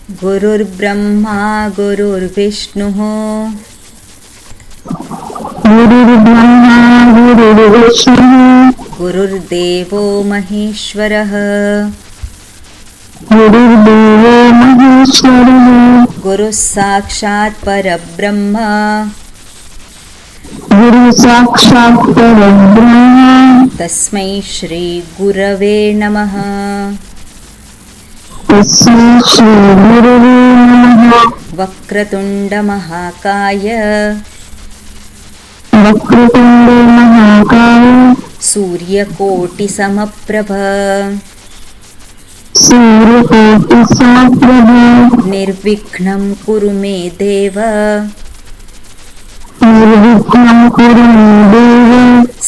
गुरुर्ब्रह्मा गुरुर्विष्णुः गुरुर्ब्रह्मा गुरुर्विष्णुः गुरुर्देवो महेश्वरः गुरुर्देवो महेश्वरः गुरुः साक्षात् परब्रह्म गुरु साक्षात् परब्रह्म तस्मै श्री गुरवे नमः। तस्मै श्री गुरवे नमः। वक्रतुण्ड महाकाय वक्रतुण्ड महाकाय सूर्यकोटि समप्रभ सूर्यकोटि समप्रभ निर्विघ्नं कुरु मे देव निर्विघ्नं कुरु मे देव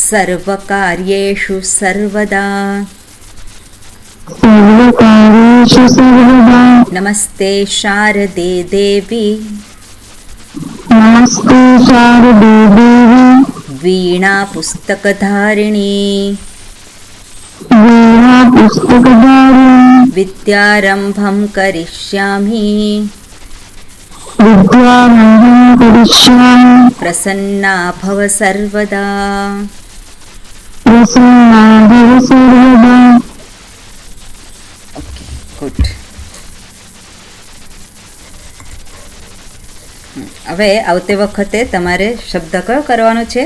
सर्वकार्येषु सर्वदा। सर्वकार्येषु सर्वदा। नमस्ते शारदे देवी नमस्ते शारदे देवी वीणा पुस्तकधारिणी वीणा पुस्तकधारिणी विद्यारम्भं करिष्यामि विद्यारम्भं करिष्यामि प्रसन्ना भव सर्वदा। प्रसन्ना भव सर्वदा। Okay good. હવે આવતે વખતે તમારે શબ્દ કયો કરવાનો છે?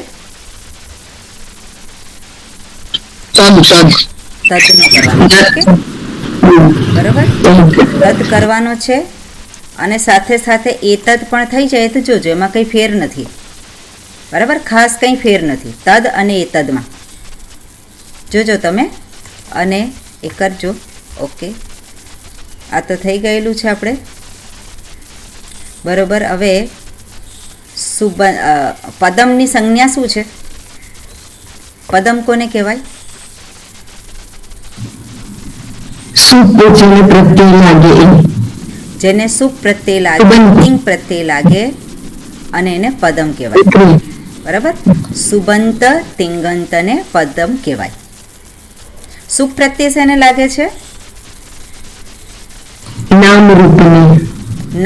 તદનો કરવાનો છે. ઓકે બરાબર, તદ કરવાનો છે અને સાથે સાથે એતદ પણ થઈ જાય તો જોજો એમાં કંઈ ફેર નથી. બરાબર, ખાસ કંઈ ફેર નથી તદ અને એતદમાં. જોજો તમે અને એ કરજો. ઓકે, આ તો થઈ ગયેલું છે આપણે. બરાબર, હવે પદમની સંજ્ઞા શું છે? પદમ કોને કહેવાય? જેને સુપ પ્રત્યય લાગે, તિંગ પ્રત્યય લાગે અને એને પદમ કહેવાય. બરાબર, સુબંત, તિંગંત અને પદમ કહેવાય. સુપ પ્રત્યય શેને લાગે છે?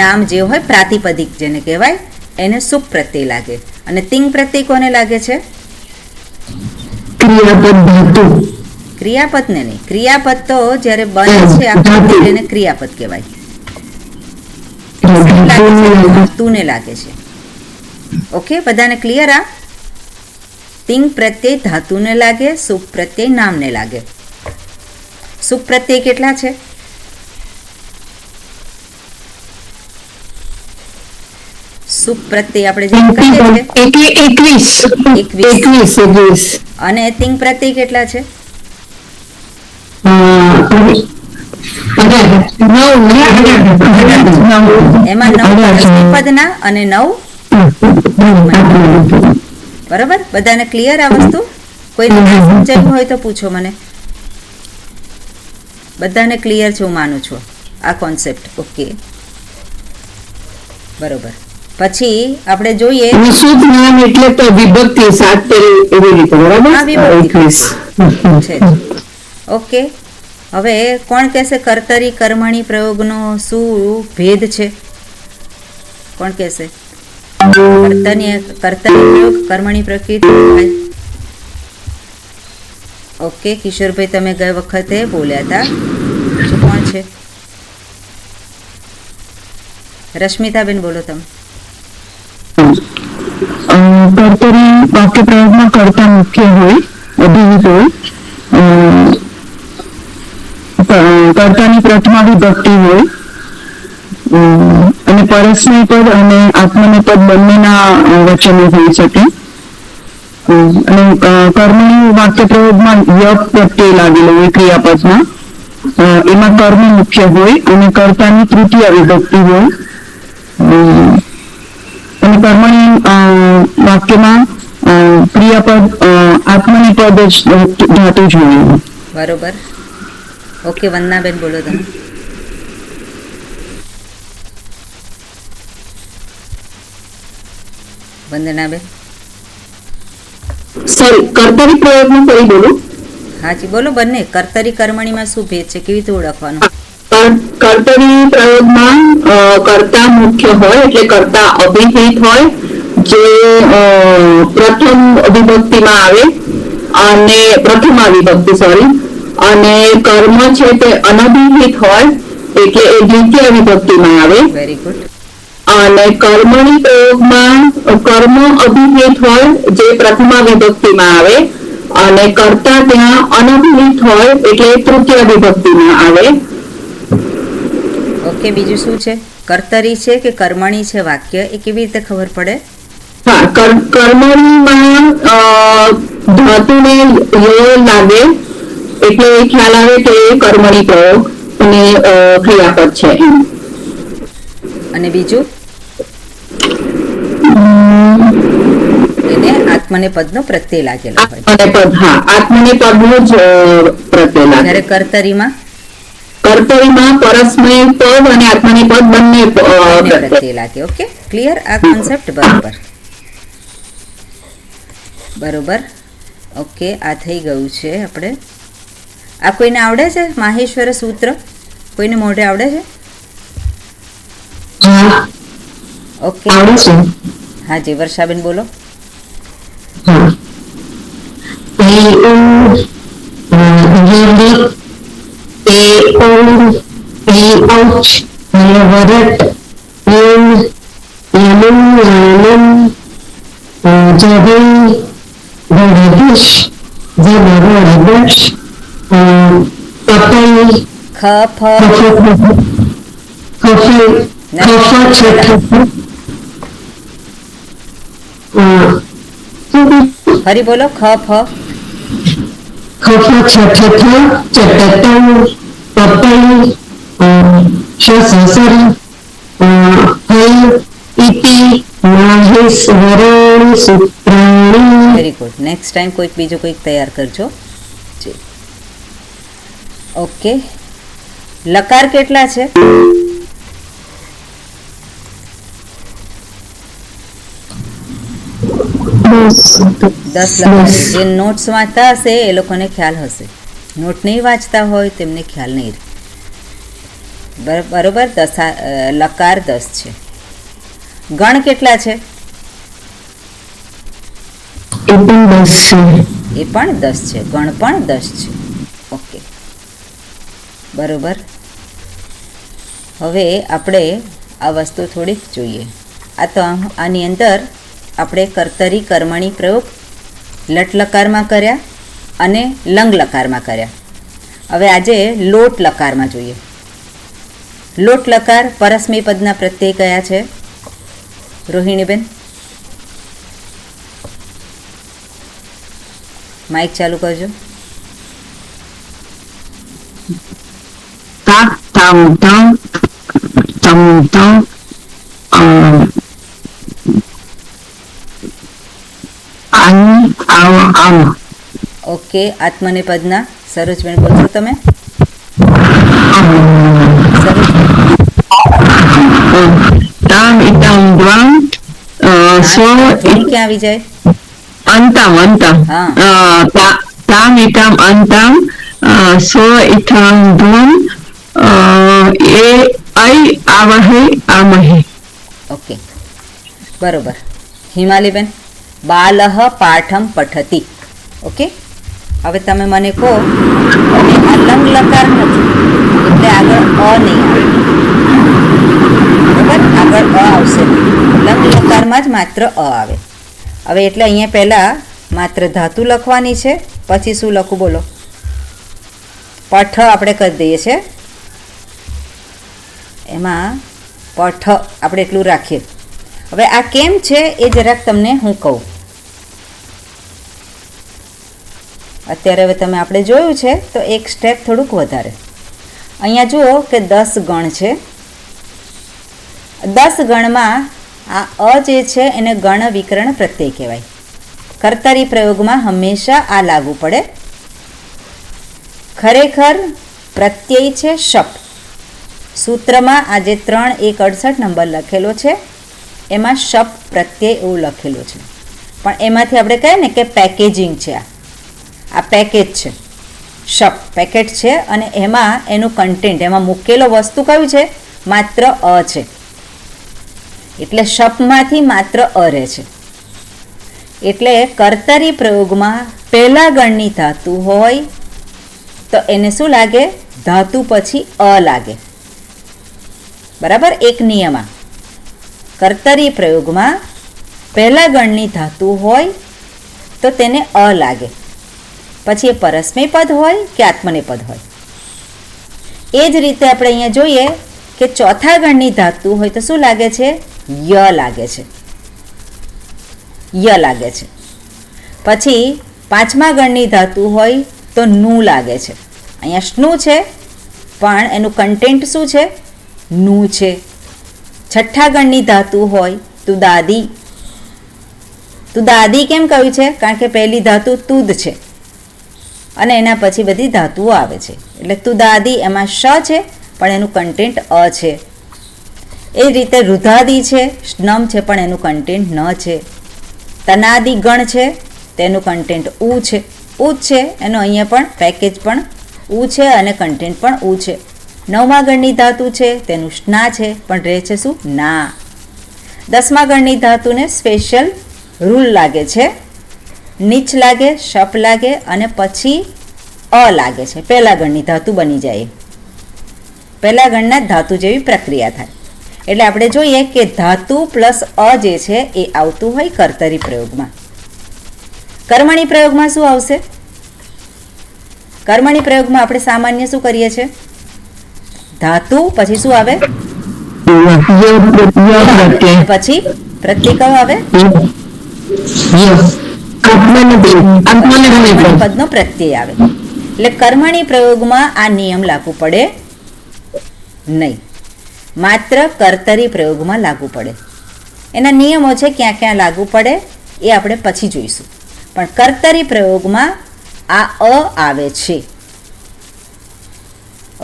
નામ જે હોય પ્રાતિપદિક જેને કહેવાય એને સુપ પ્રત્યય લાગે. અને તિંગ પ્રત્યય કોને લાગે છે? ક્રિયાપદને નહીં. ક્રિયાપદ તો જ્યારે બને છે આખું એને ક્રિયાપદ કહેવાય. ધાતુને લાગે છે. ઓકે, બધાને ક્લિયર? આ તિંગ પ્રત્યય ધાતુને લાગે, સુપ પ્રત્યય નામને લાગે. સુપ પ્રત્યય કેટલા છે? સુપ પ્રત્યય આપણે જેમ કહીએ છીએ 21. અને તિંગ પ્રત્યય કેટલા છે? એમાં 9 પદના અને 9. બરાબર, બધાને ક્લિયર આ વસ્તુ? કોઈને સમજાયું હોય તો પૂછો મને. બધાને ક્લિયર છે હું માનું છું આ કોન્સેપ્ટ. ઓકે બરોબર. પછી આપણે જોઈએ એટલે તો વિભક્તિ સાથે એવી રીતે. બરાબર છે. ઓકે, હવે કોણ કહેશે કર્તરી કર્મણી પ્રયોગનો શું ભેદ છે? કોણ કહેશે? કર્તરી પ્રયોગ કર્મણી પ્રકૃતિ. ઓકે કિશોરભાઈ, તમે ગયા વખતે બોલ્યા હતા. બીજું કોણ છે? રશ્મિતાબેન બોલો તમે. કર્તરી વાક્ય પ્રયોગમાં કર્તા મુખ્ય હોય, અભિહિત હોય. કર્તાની પ્રથમા વિભક્તિ હોય અને પરસ્મય પદ અને આત્મનેપદ બંનેના વચનો હોઈ શકે. અને કર્મણી વાક્ય પ્રયોગમાં યક પ્રત્યય લાગેલો હોય ક્રિયાપદમાં. એમાં કર્મ મુખ્ય હોય અને કર્તાની તૃતીય વિભક્તિ હોય. અને કર્મણી વાક્યમાં ક્રિયાપદ આત્મનિપદ જ ધાતુ જોઈએ. બરોબર. ઓકે વંદનાબેન બોલો તમે. વંદનાબેન. સોરી, કર્તરી પ્રયોગમાં ફરી બોલો. હાજી બોલો. બંને કર્તરી કર્મણીમાં શું ભેદ છે, કેવી રીતે ઓળખવાનું? કર્તરી પ્રયોગમાં કર્તા મુખ્ય હોય એટલે કર્તા અભિહિત હોય જે પ્રથમ વિભક્તિમાં આવે અને પ્રથમા વિભક્તિ અને કર્મ છે તે અનભિહિત હોય એટલે એ દ્વિતીય વિભક્તિમાં આવે. Very good. અને કર્મણી પ્રયોગમાં કર્મ અભિહિત હોય જે પ્રથમા વિભક્તિમાં આવે અને કર્તા ત્યાં અનભિહિત હોય એટલે તૃતીય વિભક્તિમાં આવે. ઓકે, બીજું શું છે? કર્તરી છે કે કર્મણી છે વાક્ય, એ કેવી રીતે ખબર પડે? હા, કર્મણીમાં ધાતુને ય લાગે એટલે ખ્યાલ આવે કે કર્મણી પ્રયોગ અને ક્રિયાપદ છે. અને બીજું એને આત્મનેપદનો પ્રત્યય લાગેલો હોય. આત્મનેપદ, હા, આત્મનેપદનો જ પ્રત્યય લાગે. જ્યારે કર્તરીમાં પરસ્મય પદ અને આત્મનેપદ બંને પ્રત્યય લાગે. Okay, clear? આ કોન્સેપ્ટ બરોબર. ઓકે, આ થઈ ગયું છે. આપણે આ કોઈને આવડે છે? માહેશ્વર સૂત્ર કોઈને મોઢે આવડે છે? ઓકે, હાજી, વર્ષાબેન બોલો. ફરી બોલો. ખ ફ વેરી ગુડ. નેક્સ્ટ ટાઈમ બીજું કોઈક તૈયાર કરજો. ઓકે, લકાર કેટલા છે? 10 લકાર. જે નોટ્સ વાંચતા હશે એ લોકોને ખ્યાલ હશે, નોટ નહીં વાંચતા હોય તેમને ખ્યાલ નહીં. બરોબર. લકાર 10 છે. ગણ કેટલા છે? એ પણ 10 છે. ગણ પણ 10 છે. ઓકે, બરોબર. હવે આપણે આ વસ્તુ થોડીક જોઈએ. આની અંદર આપણે કર્તરી કર્મણી પ્રયોગ લટ લકારમાં કર્યા અને લંગ લકારમાં કર્યા. હવે આજે લોટ લકારમાં જોઈએ. લોટ લકાર પરસ્મય પદના પ્રત્યય કયા છે? રોહિણીબેન, માઇક ચાલુ કરજો. ઓકે, આત્મનેપદના સરોજબેન બોલશો તમે? ક્યાં આવી જાય? ઓકે, બરોબર. હિમાલીબેન, બાલહ પાઠમ પઠતી. ઓકે, હવે તમે મને કહો, અને આ લંગ લકાર નથી એટલે આગળ અ નહીં આવે. બરાબર, આગળ અ આવશે નહીં. લંગ લકારમાં જ માત્ર અ આવે. હવે એટલે અહીંયા પહેલાં માત્ર ધાતુ લખવાની છે, પછી શું લખું બોલો? પઠ આપણે કરી દઈએ છીએ, એમાં પઠ આપણે એટલું રાખીએ. હવે આ કેમ છે એ જરાક તમને હું કહું. અત્યારે હવે તમે આપણે જોયું છે તો એક સ્ટેપ થોડુંક વધારે. અહીંયા જુઓ કે 10 ગણ છે. 10 ગણમાં આ અ જે છે એને ગણ વિકરણ પ્રત્યય કહેવાય. કર્તરી પ્રયોગમાં હંમેશા આ લાગુ પડે. ખરેખર પ્રત્યય છે શપ. સૂત્રમાં આ જે 3.168 નંબર લખેલો છે એમાં શપ પ્રત્યય એવું લખેલું છે, પણ એમાંથી આપણે કહીએ ને કે પેકેજિંગ છે, આ પેકેજ છે. શપ પેકેટ છે અને એમાં એનું કન્ટેન્ટ, એમાં મૂકેલો વસ્તુ કયું છે? માત્ર અ છે. એટલે શપમાંથી માત્ર અ રહે છે. એટલે કર્તરી પ્રયોગમાં પહેલા ગણની ધાતુ હોય તો એને શું લાગે? ધાતુ પછી અ લાગે. બરાબર? એક નિયમ આ. કર્તરી પ્રયોગમાં પહેલા ગણની ધાતુ હોય તો તેને અ લાગે, પછી એ પરસ્મય પદ હોય કે આત્મનેપદ હોય. એ જ રીતે આપણે અહીંયા જોઈએ કે ચોથા ગણની ધાતુ હોય તો શું લાગે છે? ય લાગે છે. ય લાગે છે. પછી પાંચમા ગણની ધાતુ હોય તો નું લાગે છે. અહીંયા સ્નું છે પણ એનું કન્ટેન્ટ શું છે? નું છે. છઠ્ઠા ગણની ધાતુ હોય તું દાદી. તું દાદી કેમ કહ્યું છે? કારણ કે પહેલી ધાતુ તુદ છે અને એના પછી બધી ધાતુઓ આવે છે. એટલે તું દાદી એમાં શ છે પણ એનું કન્ટેન્ટ અ છે. એ રીતે રુધાદી છે, સ્નમ છે પણ એનું કન્ટેન્ટ ન છે. તનાદી ગણ છે તેનું કન્ટેન્ટ ઉ છે. ઉ જ છે એનું અહીંયા પણ પેકેજ પણ ઉ છે અને કન્ટેન્ટ પણ ઉ છે. નવમા ગણની ધાતુ છે તેનું સ્ના છે પણ રહે છે શું? ના. દસમા ગણની ધાતુને સ્પેશિયલ રૂલ લાગે છે. નીચ લાગે, શપ લાગે અને પછી અ લાગે છે. પહેલા ગણની ધાતુ બની જાય, પહેલા ગણના ધાતુ જેવી પ્રક્રિયા થાય. એટલે આપણે જોઈએ કે ધાતુ પ્લસ અ જે છે એ આવતું હોય કર્તરી પ્રયોગમાં. કર્મણી પ્રયોગમાં શું આવશે? કર્મણી પ્રયોગમાં આપણે સામાન્ય શું કરીએ છીએ? ધાતુ પછી શું આવે? પછી પ્રત્યય કયો આવે? પદનો પ્રત્યય આવે. એટલે કર્મણી પ્રયોગમાં આ નિયમ લાગુ પડે નહીં, માત્ર કર્તરી પ્રયોગમાં લાગુ પડે. એના નિયમો છે ક્યાં ક્યાં લાગુ પડે એ આપણે પછી જોઈશું. પણ કર્તરી પ્રયોગમાં આ અ આવે છે.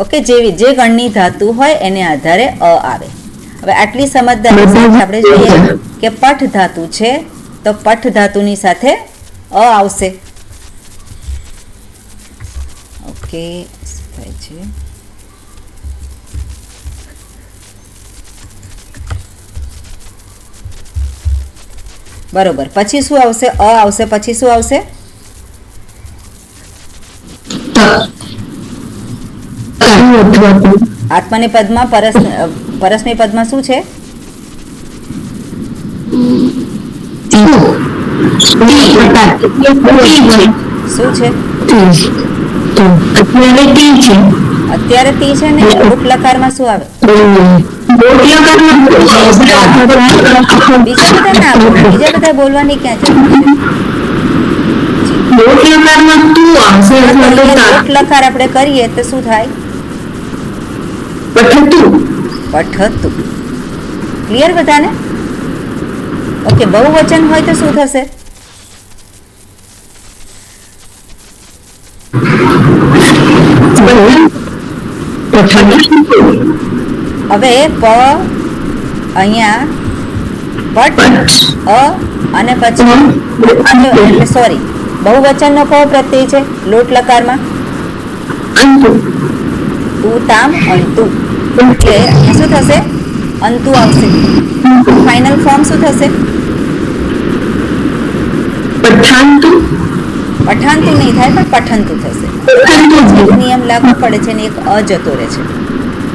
ઓકે, જેવી જે ગણની ધાતુ હોય એને આધારે અ આવે. હવે આટલી સમજદારી સાથે આપણે જોઈએ કે પઠ ધાતુ છે તો પઠ ધાતુની સાથે અ આવશે. ઓકે, થાય છે. બરોબર. પછી શું આવશે? અ આવશે. પછી શું આવશે? આત્મને પદમાં પરસ્મય પદમાં શું છે? શું છે? અત્યારે તી છે ને. રૂપ લકારમાં શું આવે? બીજા બધા ના બોલો, બીજા બધા બોલવાની ક્યાં જરૂર છે? લોટ લકાર આપણે કરીએ તો શું થાય? પઠતું. ક્લિયર બધાને? ઓકે, બહુવચન હોય તો શું થશે? હવે પ અહીંયા પટ અ અને પછી એટલે સોરી, બહુવચનનો કયો પ્રત્યય છે લોટ લકારમાં? તું તામ અંતુ. એટલે અહીંયા શું થશે? અંતુ આવશે. ફાઇનલ ફોર્મ શું થશે? પઠાંતુ નહીં થાય પણ પઠંતુ થશે. નિયમ લાગુ પડે છે ને એક અ જતો રહે છે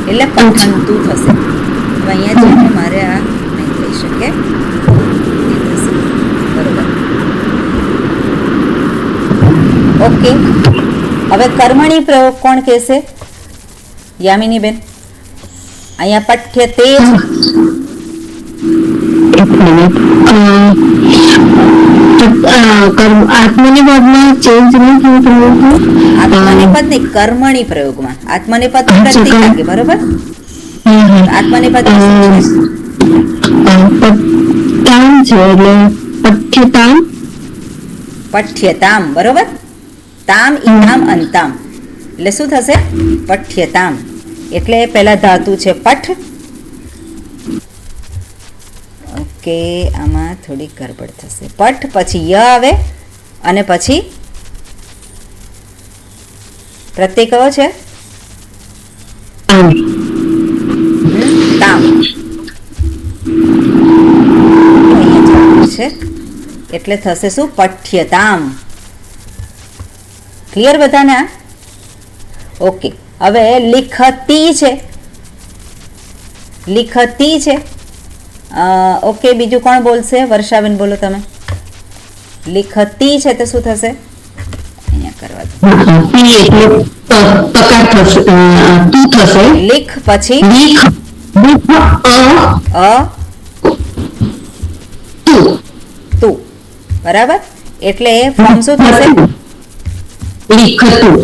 એટલે પઠંતુ થશે. હવે અહીંયા છે ને મારે આ નહીં થઈ શકે. બરોબર. ઓકે, હવે કર્મણી પ્રયોગ કોણ કહેશે? યામિની બેન, અહીંયા પઠ્ય તે આત્મનિપદમાં ચેન્જ નહીં થયું. આત્મનિપદ નહીં, કર્મણી પ્રયોગમાં. આત્મનિપદ પ્રત્યય લાગે, બરોબર? આત્મનિપદ છે એટલે પઠ્યતામ. પઠ્યતામ, બરોબર. તામ ઇનામ અંતામ એટલે શું થશે? પઠ્યતામ. એટલે પહેલા ધાતુ છે પઠ. ઓકે, આમાં થોડી ગડબડ થશે. પઠ પછી ય આવે અને પછી પ્રત્યય કયો છે? તામ. તામ. અહીંયા ચાલુ છે એટલે થશે શું? પઠ્યતામ. ક્લિયર બધાને? ઓકે. હવે લિખતી છે, લિખતી છે. ઓકે, બીજું કોણ બોલશે? વર્ષાબેન બોલો તમે. લિખતી છે તો શું થશે? અહીંયા કરવા દો. તી એટલે તકાર થશે, તું થશે. લિખ પછી લીખ અ તું. તું. બરાબર. એટલે ફોર્મ શું થશે? લીખતું.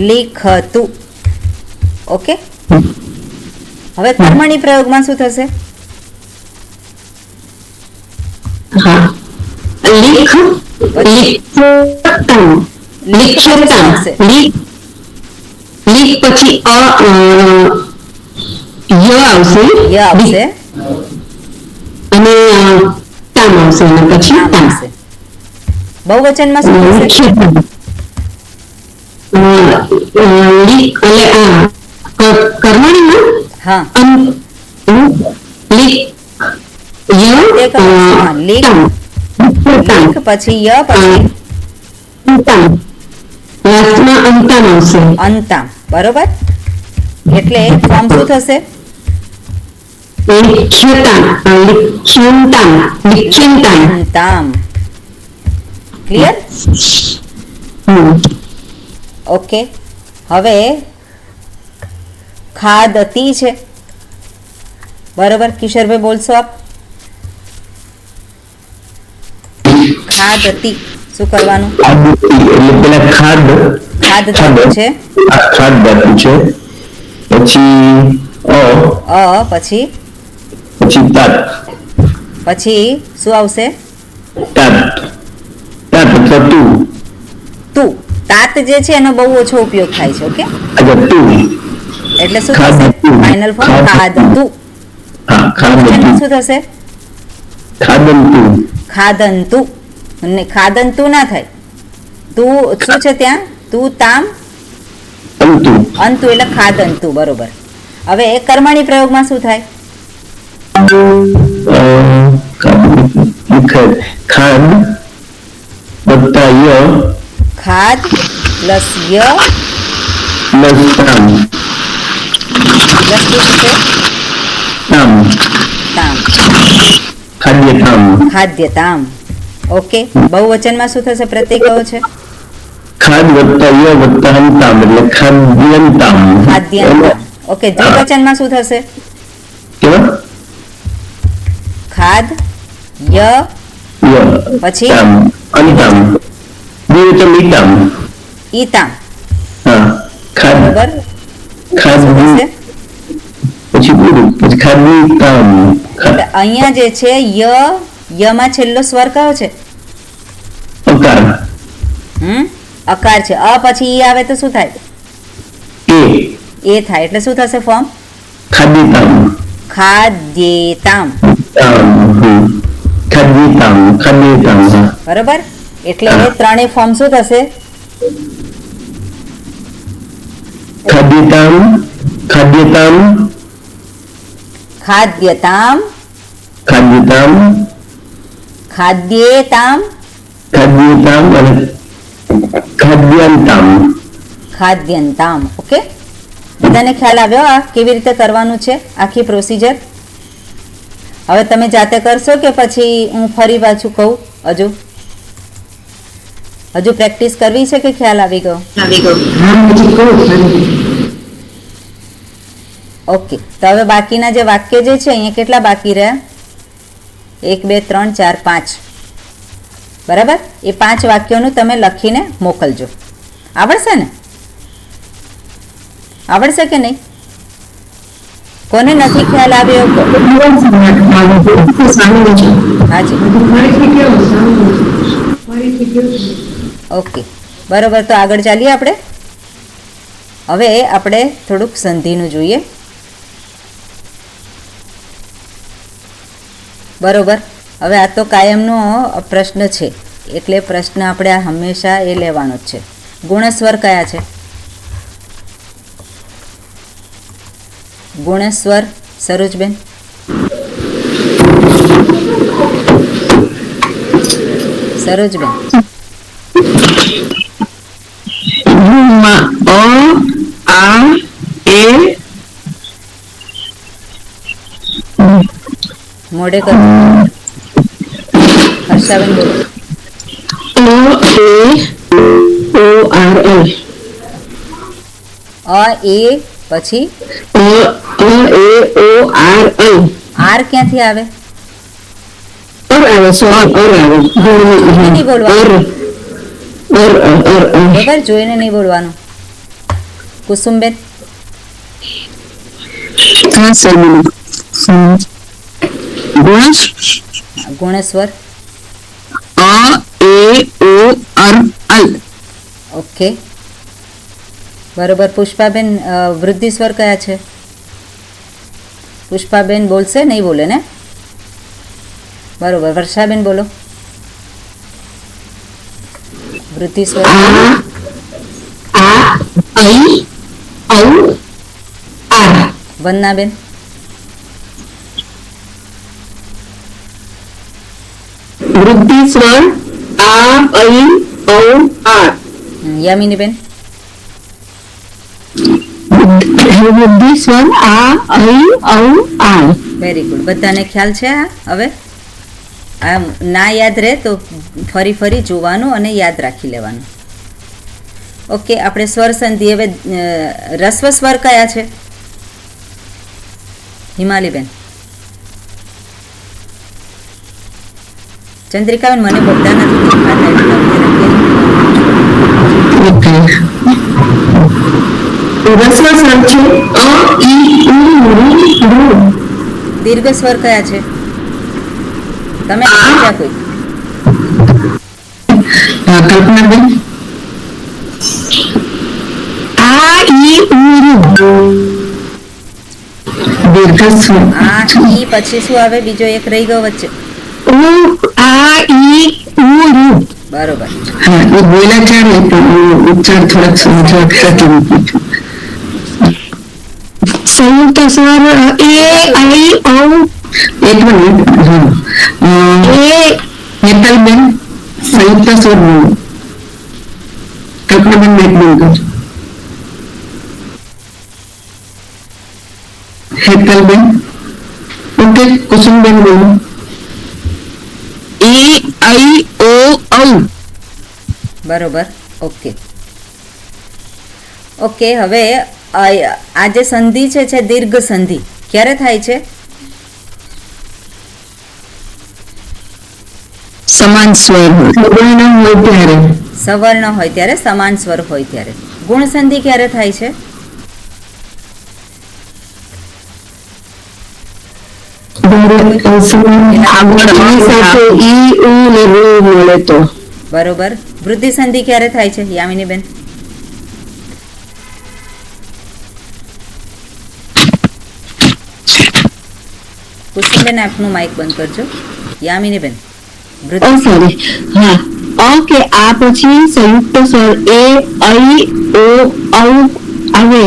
લીખતું. ઓકે. હવે કર્મણી પ્રયોગમાં શું થશે? હા, લીખ લીખતામ. લીખતામ. લીખ લીખ પછી ય આવશે. ય આવશે, અને તામ આવશે, અને પછી નામ તામ. આવશે. બહુવચનમાં શું થશે? લીખ એટલે કર્મણીમાં હા, લીખ ય તે કહો છો. હા, લીખ. તામ. લીખ પછી ય પછી અંતામ. લાસ્ટમાં અંતામ આવશે. અંતામ. બરોબર. એટલે ફોર્મ શું થશે? લિખ્યતામ. લિખ્યંતામ. લિખ્યંતામ. અંતામ. ક્લિયર? ઓકે. હવે ખાદતી છે. બરોબર. કિશોરભાઈ બોલશો આપ? ખાદતી શું કરવાનું? એટલે પેલા ખાદ ખાદ ધાતુ છે. ખાદ ધાતુ છે, પછી પછી તાત. પછી શું આવશે? તાત તાત અથવા તું. તું. તાત જે છે એનો બહુ ઓછો ઉપયોગ થાય છે. ઓકે. અચ્છા, તું. એટલે શું ખાદ થશે? તું. ફાઇનલ ફોર્મ ખાદ ખાદતું. હા, બહુવચનમાં શું થશે? ખાદંતુ. ખાદંતુ. ને ખાદંતુ ના થાય. તું શું છે ત્યાં? તું તામ અંતુ. અંતુ એટલે ખાદંતુ. બરોબર. હવે કર્મણી પ્રયોગમાં શું થાય? ખાદ વત્તા ય ખાદ પ્લસ ય પ્લસ તામ. પ્લસ શું છે? તામ. તામ. ખાદ્ય તામ. ખાદ્ય તામ. ઓકે. બહુવચનમાં શું થશે? પ્રત્યય કયો છે? ખાદ વત્તા ય વત્તા અંતામ એટલે ખાદ્યંતામ. ખાદ્યંતામ. ઓકે. દ્વિવચનમાં શું થશે? કેવા? ખાદ ય ય પછી? તામ અંતામ. દ્વિવચન ઈતામ. ઈતામ. હા, ખાદ બરોબર. ખાદ શું થશે? પછી પૂરું, પછી ખાદ્યતામ. એટલે અહીંયા જે છે યમાં છેલ્લો સ્વર કયો છે? અકાર. અકાર છે. અ પછી ઈ આવે તો શું થાય? એ એ થાય. એટલે શું થશે ફોર્મ? ખાદ્યતામ. ખાદ્યેતામ. ખાદ્યતામ. ખાદ્યતામ. બરોબર. એટલે એ ત્રણેય ફોર્મ શું થશે? ખાદ્યતામ. ખાદ્યતામ. ખાદ્યતામ. ખાદ્યતામ. ખાદ્યેતામ. ખાદ્યતામ અને ખાદ્યંતામ. ખાદ્યંતામ. ઓકે. બધાને ખ્યાલ આવ્યો આ કેવી રીતે કરવાનું છે આખી પ્રોસિજર? હવે તમે જાતે કરશો કે પછી હું ફરી પાછું કહું? હજુ પ્રેક્ટિસ કરવી છે કે ખ્યાલ આવી ગયો? ઓકે. તો હવે બાકીના જે વાક્ય જે છે અહીંયા કેટલા બાકી રહ્યા? 1 2 3 4 5. બરાબર. એ 5 વાક્યોનું તમે લખીને મોકલજો. આવડશે ને? આવડશે કે નહીં? કોને નથી ખ્યાલ આવ્યો? હાજી. ઓકે. બરોબર. તો આગળ ચાલીએ આપણે. હવે આપણે થોડુંક સંધિનું જોઈએ. બરોબર. હવે આ તો કાયમનો પ્રશ્ન છે એટલે પ્રશ્ન આપણે હંમેશા એ લેવાનો જ છે. ગુણસ્વર કયા છે? ગુણસ્વર સરોજબેન. સરોજબેન. ગુણમાં અ આ એ મોઢે કરો. હર્ષાબેન બોલો. અ એ ઓ આર એલ અ એ પછી અ એ ઓ આર એલ આર ક્યાંથી આવે? અર આવે સોરી અર આવે નહીં બોલવાનું. અર બરાબર, જોઈને નહીં બોલવાનું. કુસુમબેન. હા સર ગુણસ્વર. અ એ ઓ અર અલ ઓકે બરોબર. પુષ્પાબેન વૃદ્ધિ સ્વર કયા છે? પુષ્પાબેન બોલશે? નહીં બોલે ને? બરોબર. વર્ષાબેન બોલો. વૃદ્ધિ સ્વર. આ ઐ ઔ આર વંદનાબેન. વૃદ્ધિ સ્વર આ ઐ ઔ આર યામિનીબેન. વૃદ્ધિ સ્વર આ ઐ ઔ આર વેરી ગુડ. બધાને ખ્યાલ છે? હવે આ ના યાદ રહે તો ફરી ફરી જોવાનું અને યાદ રાખી લેવાનું. ઓકે, આપણે સ્વર સંધિ. હવે રસ્વ સ્વર કયા છે? હિમાલીબેન. ચંદ્રિકાબેન મને બધા નથી દેખાતા. રસ્વ સ્વર છે અ ઈ ઉ ઋ દીર્ઘ સ્વર કયા છે? તમે સમજ્યા કોઈ? કલ્પનાબેન આ ઈ ઉ દીર્ઘ સ્વર આ ઈ પછી શું આવે? બીજો એક રહી ગયો વચ્ચે. ઉ આ ઈ ઉ બરોબર. હા એ બોલ્યા ત્યારે પણ ઉચ્ચાર થોડાક સમજવા સંયુક્ત સ્વર એ આઈ ઔ એક મિનિટ એ હેતલબેન સંયુક્ત સ્વર બોલો. કલ્પનાબેન એક મિનિટ હેતલબેન. ઓકે કુસુમબેન બોલો. એ આઈ ઓ ઔ બરોબર. Okay okay. હવે આ જે સંધિ છે દીર્ઘ સંધિ ક્યારે થાય છે? સમાન સ્વર સવર્ણ હોય ત્યારે સવર્ણ હોય ત્યારે, સમાન સ્વર હોય ત્યારે. ગુણ સંધિ ક્યારે થાય છે? મળે તો. બરોબર. વૃદ્ધિ સંધિ ક્યારે થાય છે? યામિનીબેન. કુસુમબેન આપનું માઇક બંધ કરજો. યામિનીબેન. સોરી હા ઓકે. આ પછી સંયુક્ત સ્વર એ ઐ ઓ ઔ આવે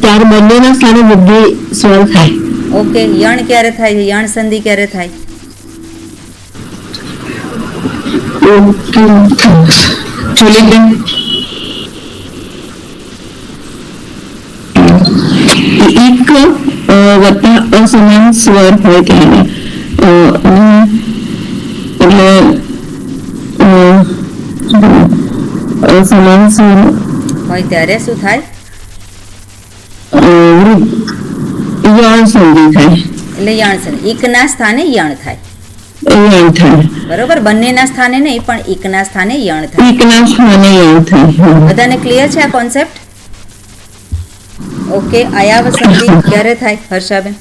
ત્યારે બંનેના સ્થાને વૃદ્ધિ સ્વર થાય. ઓકે. યણ ક્યારે થાય છે? યણ સંધિ ક્યારે થાય? ઓકે ચોલીબેન એક વત્તા અસમાન સ્વર હોય ત્યારે એટલે અસમાન સ્વર હોય ત્યારે શું થાય? યણ સંધિ થાય. એટલે યણ સંધિ. એકના સ્થાને યણ થાય. યણ થાય બરોબર. બંનેના સ્થાને નહીં પણ એકના સ્થાને યણ થાય. એકના સ્થાને યણ થાય. બધાને ક્લિયર છે આ કોન્સેપ્ટ? ઓકે. અયાવ સંધિ ક્યારે થાય? હર્ષાબેન.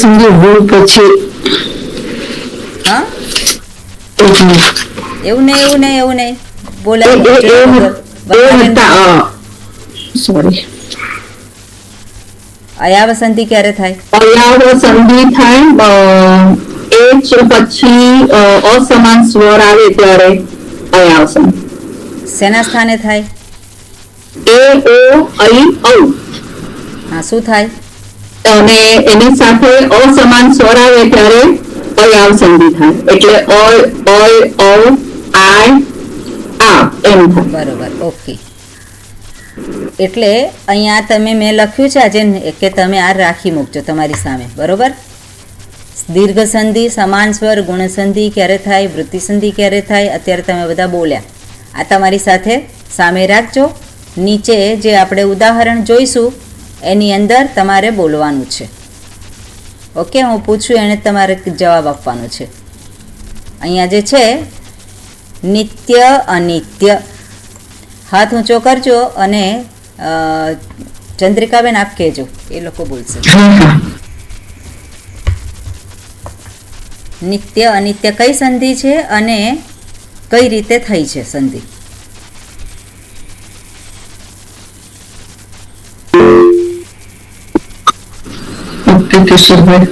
સંધિ ભૂલ પછી હા એવું નહીં બોલાય. સોરી અયાવ સંધિ ક્યારે થાય? અયાવ સંધિ થાય એ જ પછી અસમાન સ્વર આવે ત્યારે અયાવ સંધિ. શેના સ્થાને થાય? એ ઓ ઐ ઔ હા, શું થાય? અને એની સાથે અસમાન સ્વર આવે ત્યારે અયાવ સંધિ થાય, એટલે આ એમ થાય. બરોબર, ઓકે. એટલે અહીંયા મેં લખ્યું છે આજે કે તમે આ રાખી મૂકજો તમારી સામે, બરોબર? દીર્ઘ સંધિ, સમાન સ્વર, ગુણ સંધિ ક્યારે થાય, વૃત્તિ સંધિ ક્યારે થાય, અત્યારે તમે બધા બોલ્યા. આ તમારી સાથે સામે રાખજો. નીચે જે આપણે ઉદાહરણ જોઈશું એની અંદર તમારે બોલવાનું છે. ઓકે, હું પૂછું એને તમારે જવાબ આપવાનો છે. અહીંયા જે છે નિત્ય અનિત્ય, હાથ ઊંચો કરજો અને ચંદ્રિકાબેન આપ કહેજો, એ લોકો બોલશે. નિત્ય અનિત્ય કઈ સંધિ છે અને કઈ રીતે થઈ છે સંધિ? કિશોરભાઈ,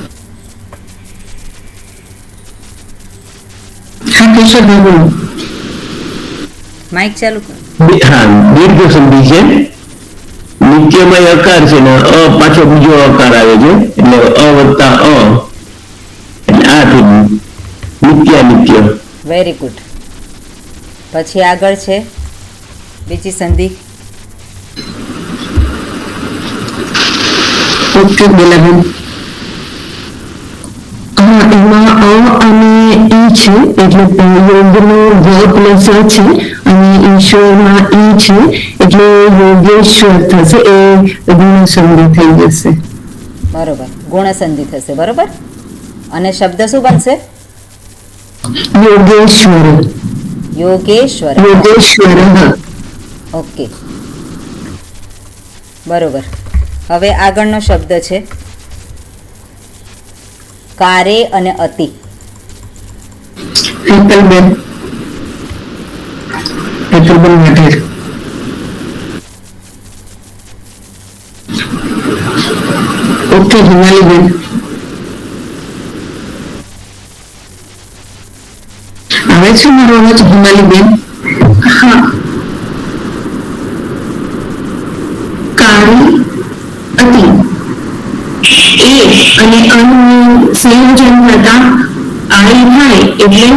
કિશોરભાઈ બોલો. માઇક ચાલુ કરો. હા, દીર્ઘ સંધિ છે. નિત્યમાં અકાર છે ને અ પાછો બીજો અકાર આવે છે, એટલે અ વત્તા અ, એટલે આ થઈ નિત્ય. Very good. પછી આગળ છે બીજી સંધિ. ઓકે બેલાબેન, એમાં અ અને ઈ છે, એટલે યોગનો વ પ્લસ છે, અને ઈશ્વરમાં ઈ છે, એટલે યોગેશ્વર થશે, એ ગુણ સંધિ થઈ જશે. બરોબર, ગુણ સંધિ થશે. બરોબર, અને શબ્દ શું બનશે? યોગેશ્વર. યોગેશ્વર. ઓકે, બરોબર. હવે આગળનો શબ્દ છે કારે અને અતિ. હેતલબેન વાઢેર. ઓકે હિમાલીબેન. આવે છે મારો અવાજ હિમાલીબેન? હા. કાળી અતિ, એ અને અનું સંયોજન થતા આઈ થાય, એટલે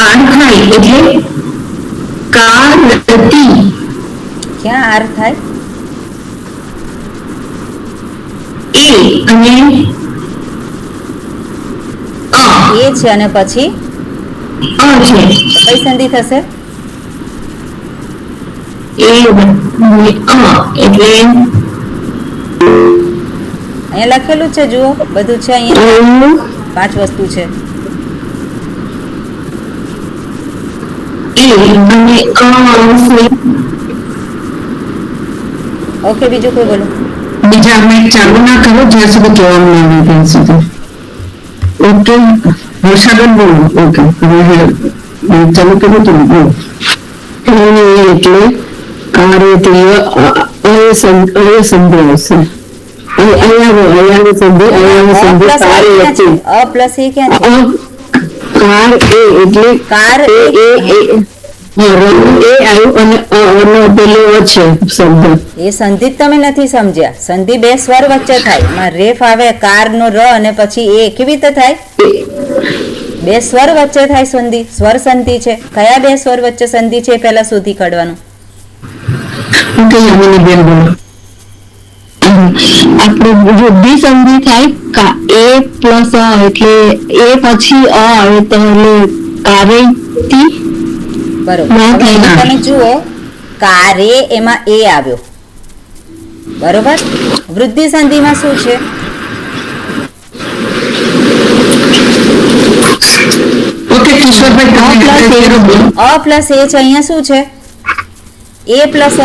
આર થાય, એટલે કારતી. ક્યાં આર થાય? એ અને એ છે અને પછી અ છે, કઈ સંધિ થશે? એ એટલે અહીંયા લખેલું છે, જુઓ બધું છે અહીંયા. 5 વસ્તુ છે. ઓકે, બીજું કોઈ બોલો. બીજા આપણે ચાલુ ના કરો જ્યાં સુધી કહેવાનું ના આવે ત્યાં સુધી. ઓકે વર્ષાબેન બોલો. ઓકે ચાલુ કર્યું તું. એટલે કાર્ય સંધિ આવશે. અહીંયા સંધિ અ પ્લસ એ ક્યાં છે? કાર એ એટલે કાર એ આવ્યું અને પેલો છે શબ્દ. એ સંધિ જ તમે નથી સમજ્યા. સંધિ બે સ્વર વચ્ચે થાય. માં રેફ આવે, કાર નો ર અને પછી એ કેવી રીતે થાય? બે સ્વર વચ્ચે થાય સંધિ, સ્વર સંધિ છે. કયા બે સ્વર વચ્ચે સંધિ છે પહેલા શોધી કાઢવાનું. આપણે જો બી સંધિ થાય એ પ્લસ એટલે એ પછી અ આવે તો એટલે કારેતી. બરોબર, તમે જુઓ કારે એમાં એ આવ્યો. બરોબર, વૃદ્ધિ સંધિમાં શું છે? અ પ્લસ એ છે. અહીંયા શું છે? એ પ્લસ અ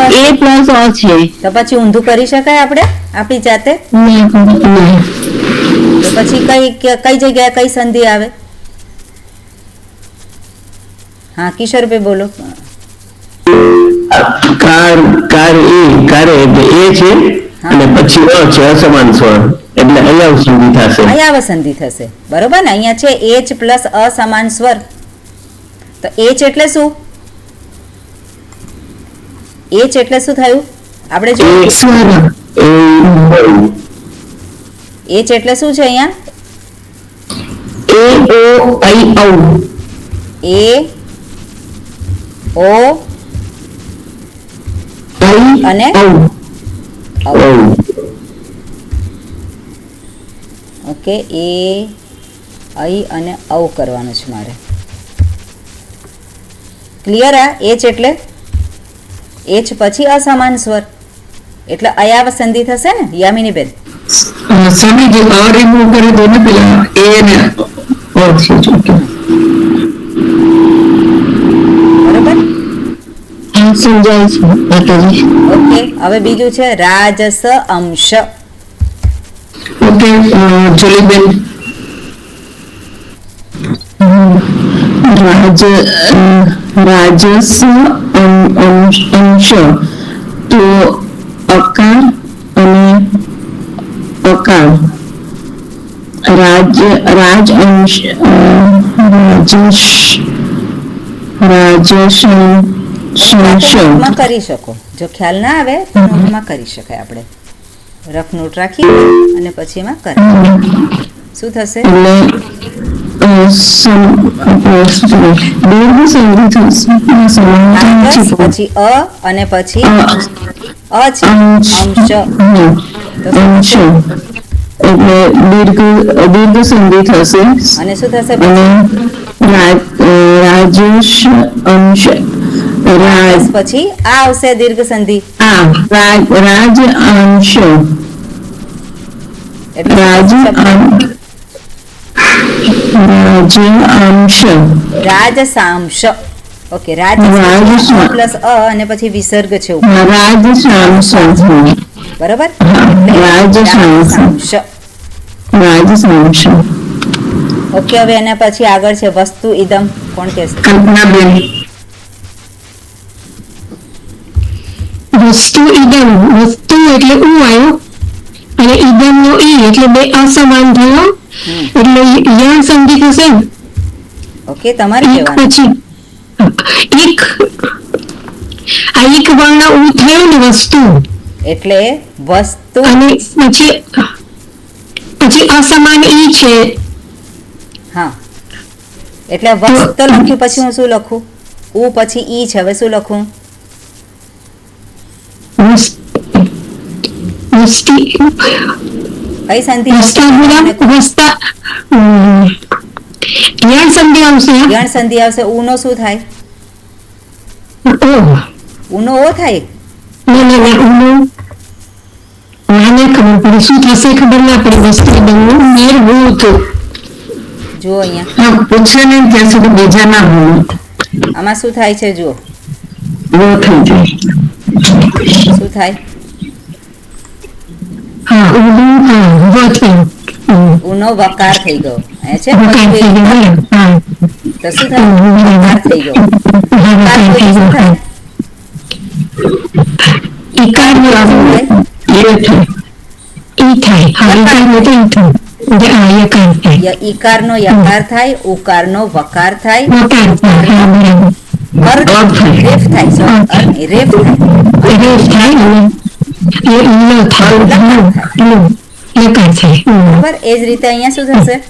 છે. તો પછી ઊંધું કરી શકાય આપણે આપણી જાતે? તો પછી કઈ જગ્યાએ કઈ સંધિ આવે? હા કિશોરભાઈ બોલો. કારે એટલે એ છે અને પછી અ છે, અસમાન સ્વર, એટલે અયાવ સંધિ થશે. અયાવ સંધિ થશે. બરોબર ને? અહીંયા છે એચ પ્લસ અસમાન સ્વર. તો એચ એટલે શું? એચ એટલે શું થયું આપણે જો સ્વર. એચ એટલે શું છે અહીંયા એ ઓ આઈ ઔ. એ ઓ આઈ અને ઔ. ઓકે એ આઈ અને ઔ કરવાનું છે મારે ક્લિયર આ એચ એટલે એચ પછી અસમાન સ્વર એટલે અયાવ સંધિ થશે ને યામિની બેન સ્વામી જે આ રિમૂવ કરે તો ને પેલા એ ને ઓ છે બરોબર હા સમજાય છે માતાજી. ઓકે હવે બીજું છે રાજસ અંશ ઓકે જોલીબેન રાજસ અંશ તો અકાર અને અકાર રાજ અંશ નોટમાં કરી શકો જો ખ્યાલ ના આવે તો નોટમાં કરી શકાય આપણે રફ નોટ રાખી અને પછી એમાં કરે શું થશે પછી અ અને પછી અ છે અંશ એટલે દીર્ઘ સંધિ થશે અને શું થશે અને રાજેશ અંશ પછી આ આવશે દીર્ઘ સંધિ રાજ અંશ રાજસાંશ ઓકે રાજ પ્લસ અ અને પછી વિસર્ગ છે રાજસાંશ બરાબર રાજસાંશ ઓકે હવે એના પછી આગળ છે વસ્તુ ઇદમ કોણ કહેશે કલ્પનાબેન વસ્તુ ઇદમ વસ્તુ એટલે ઉ આવ્યો અને ઇદમ નો ઈ એટલે બે અસમાન થયો એટલે યા સંધિ થશે ઓકે તમારે એક પછી એક આ એક વર્ણ ઉ થયો ને વસ્તુ એટલે વસ્તુ અને પછી અસમાન ઈ છે હા એટલે વસ્તુ લખ્યું પછી હું શું લખું ઉ પછી ઈ છે હવે શું લખું કઈ સંધિ યણ સંધિ આવશે ઉ નો શું થાય ઉ નો ઓ થાય શું થશે ખબર ના પડી વસ્તુ જુઓ અહીંયા પૂછે નહીં ત્યાં સુધી બીજા ના બોલો આમાં શું થાય છે જુઓ થઈ જાય શું થાય ઉનો વકાર થઈ ગયો એ છે તો શું થાય વકાર થઈ ગયો વકાર થઈ શું થાય ઈકાર નો યકાર થાય ઉકાર નો વકાર થાય રેફ થાય રેફ બરાબર એ જ રીતે અહીંયા શું થશે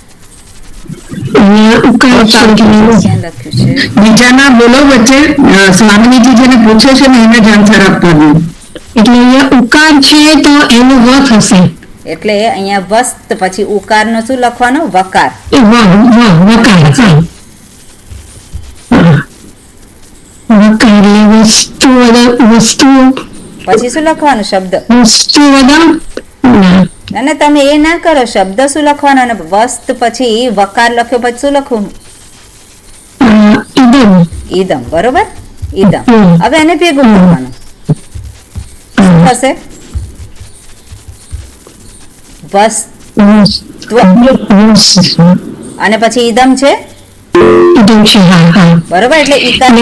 બીજાના બોલો વચ્ચે સ્વામીજી જેને પૂછે છે ને એને જ આન્સર આપવા દો એટલે અહીંયા ઉકાર છે તો એનું વ થશે એટલે અહીંયા વસ્ત પછી ઉકાર નો શું લખવાનો વકાર વસ્તુ પછી શું લખવાનું શબ્દ વસ્તુ અને તમે એ ના કરો શબ્દ શું લખવાનો અને વસ્ત પછી વકાર લખ્યો પછી શું લખવું ઈદમ બરોબર ઈદમ હવે એને ભેગું કરવાનું શું થશે અને પછી ઈદમ છે બરોબર એટલે ઈકાર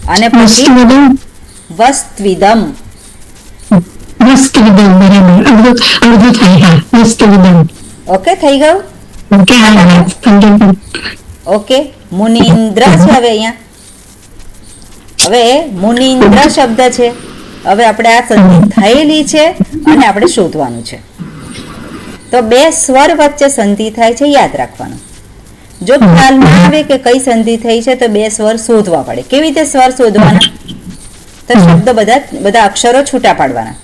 અને પછી વસ્ત્વિદમ ઓકે થઈ ગયું ઓકે મુનિન્દ્ર છે હવે અહીંયા હવે મુનિન્દ્ર શબ્દ છે. હવે આપણે આ સંધિ થયેલી છે અને આપણે શોધવાનું છે. તો બે સ્વર વચ્ચે સંધિ થાય છે, યાદ રાખવાનું. જો ખ્યાલ ના આવે કે કઈ સંધિ થઈ છે તો બે સ્વર શોધવા પડે. કેવી રીતે સ્વર શોધવાના? તો શબ્દ બધા અક્ષરો છૂટા પાડવાના.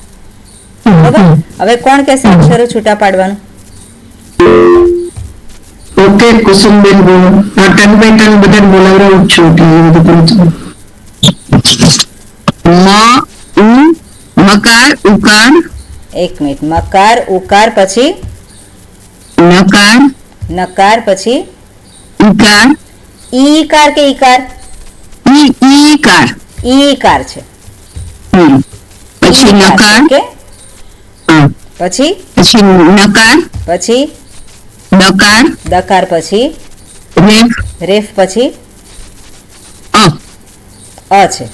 બરાબર? હવે કોણ કહેશે અક્ષરો છૂટા પાડવાનું? ઓકે કુસુમબેન બોલો. ટન બાય ટન બધાને બોલાવડાવું છું કે એ બધું મકાર ઉકાર. એક મિનિટ. મકાર ઉકાર પછી નકાર નકાર પછી ઈકાર ઈકાર કે ઈકાર? ઈકાર ઈકાર છે. પછી નકાર કે હા. પછી પછી નકાર પછી દકાર દકાર પછી રેફ રેફ પછી અ અ છે.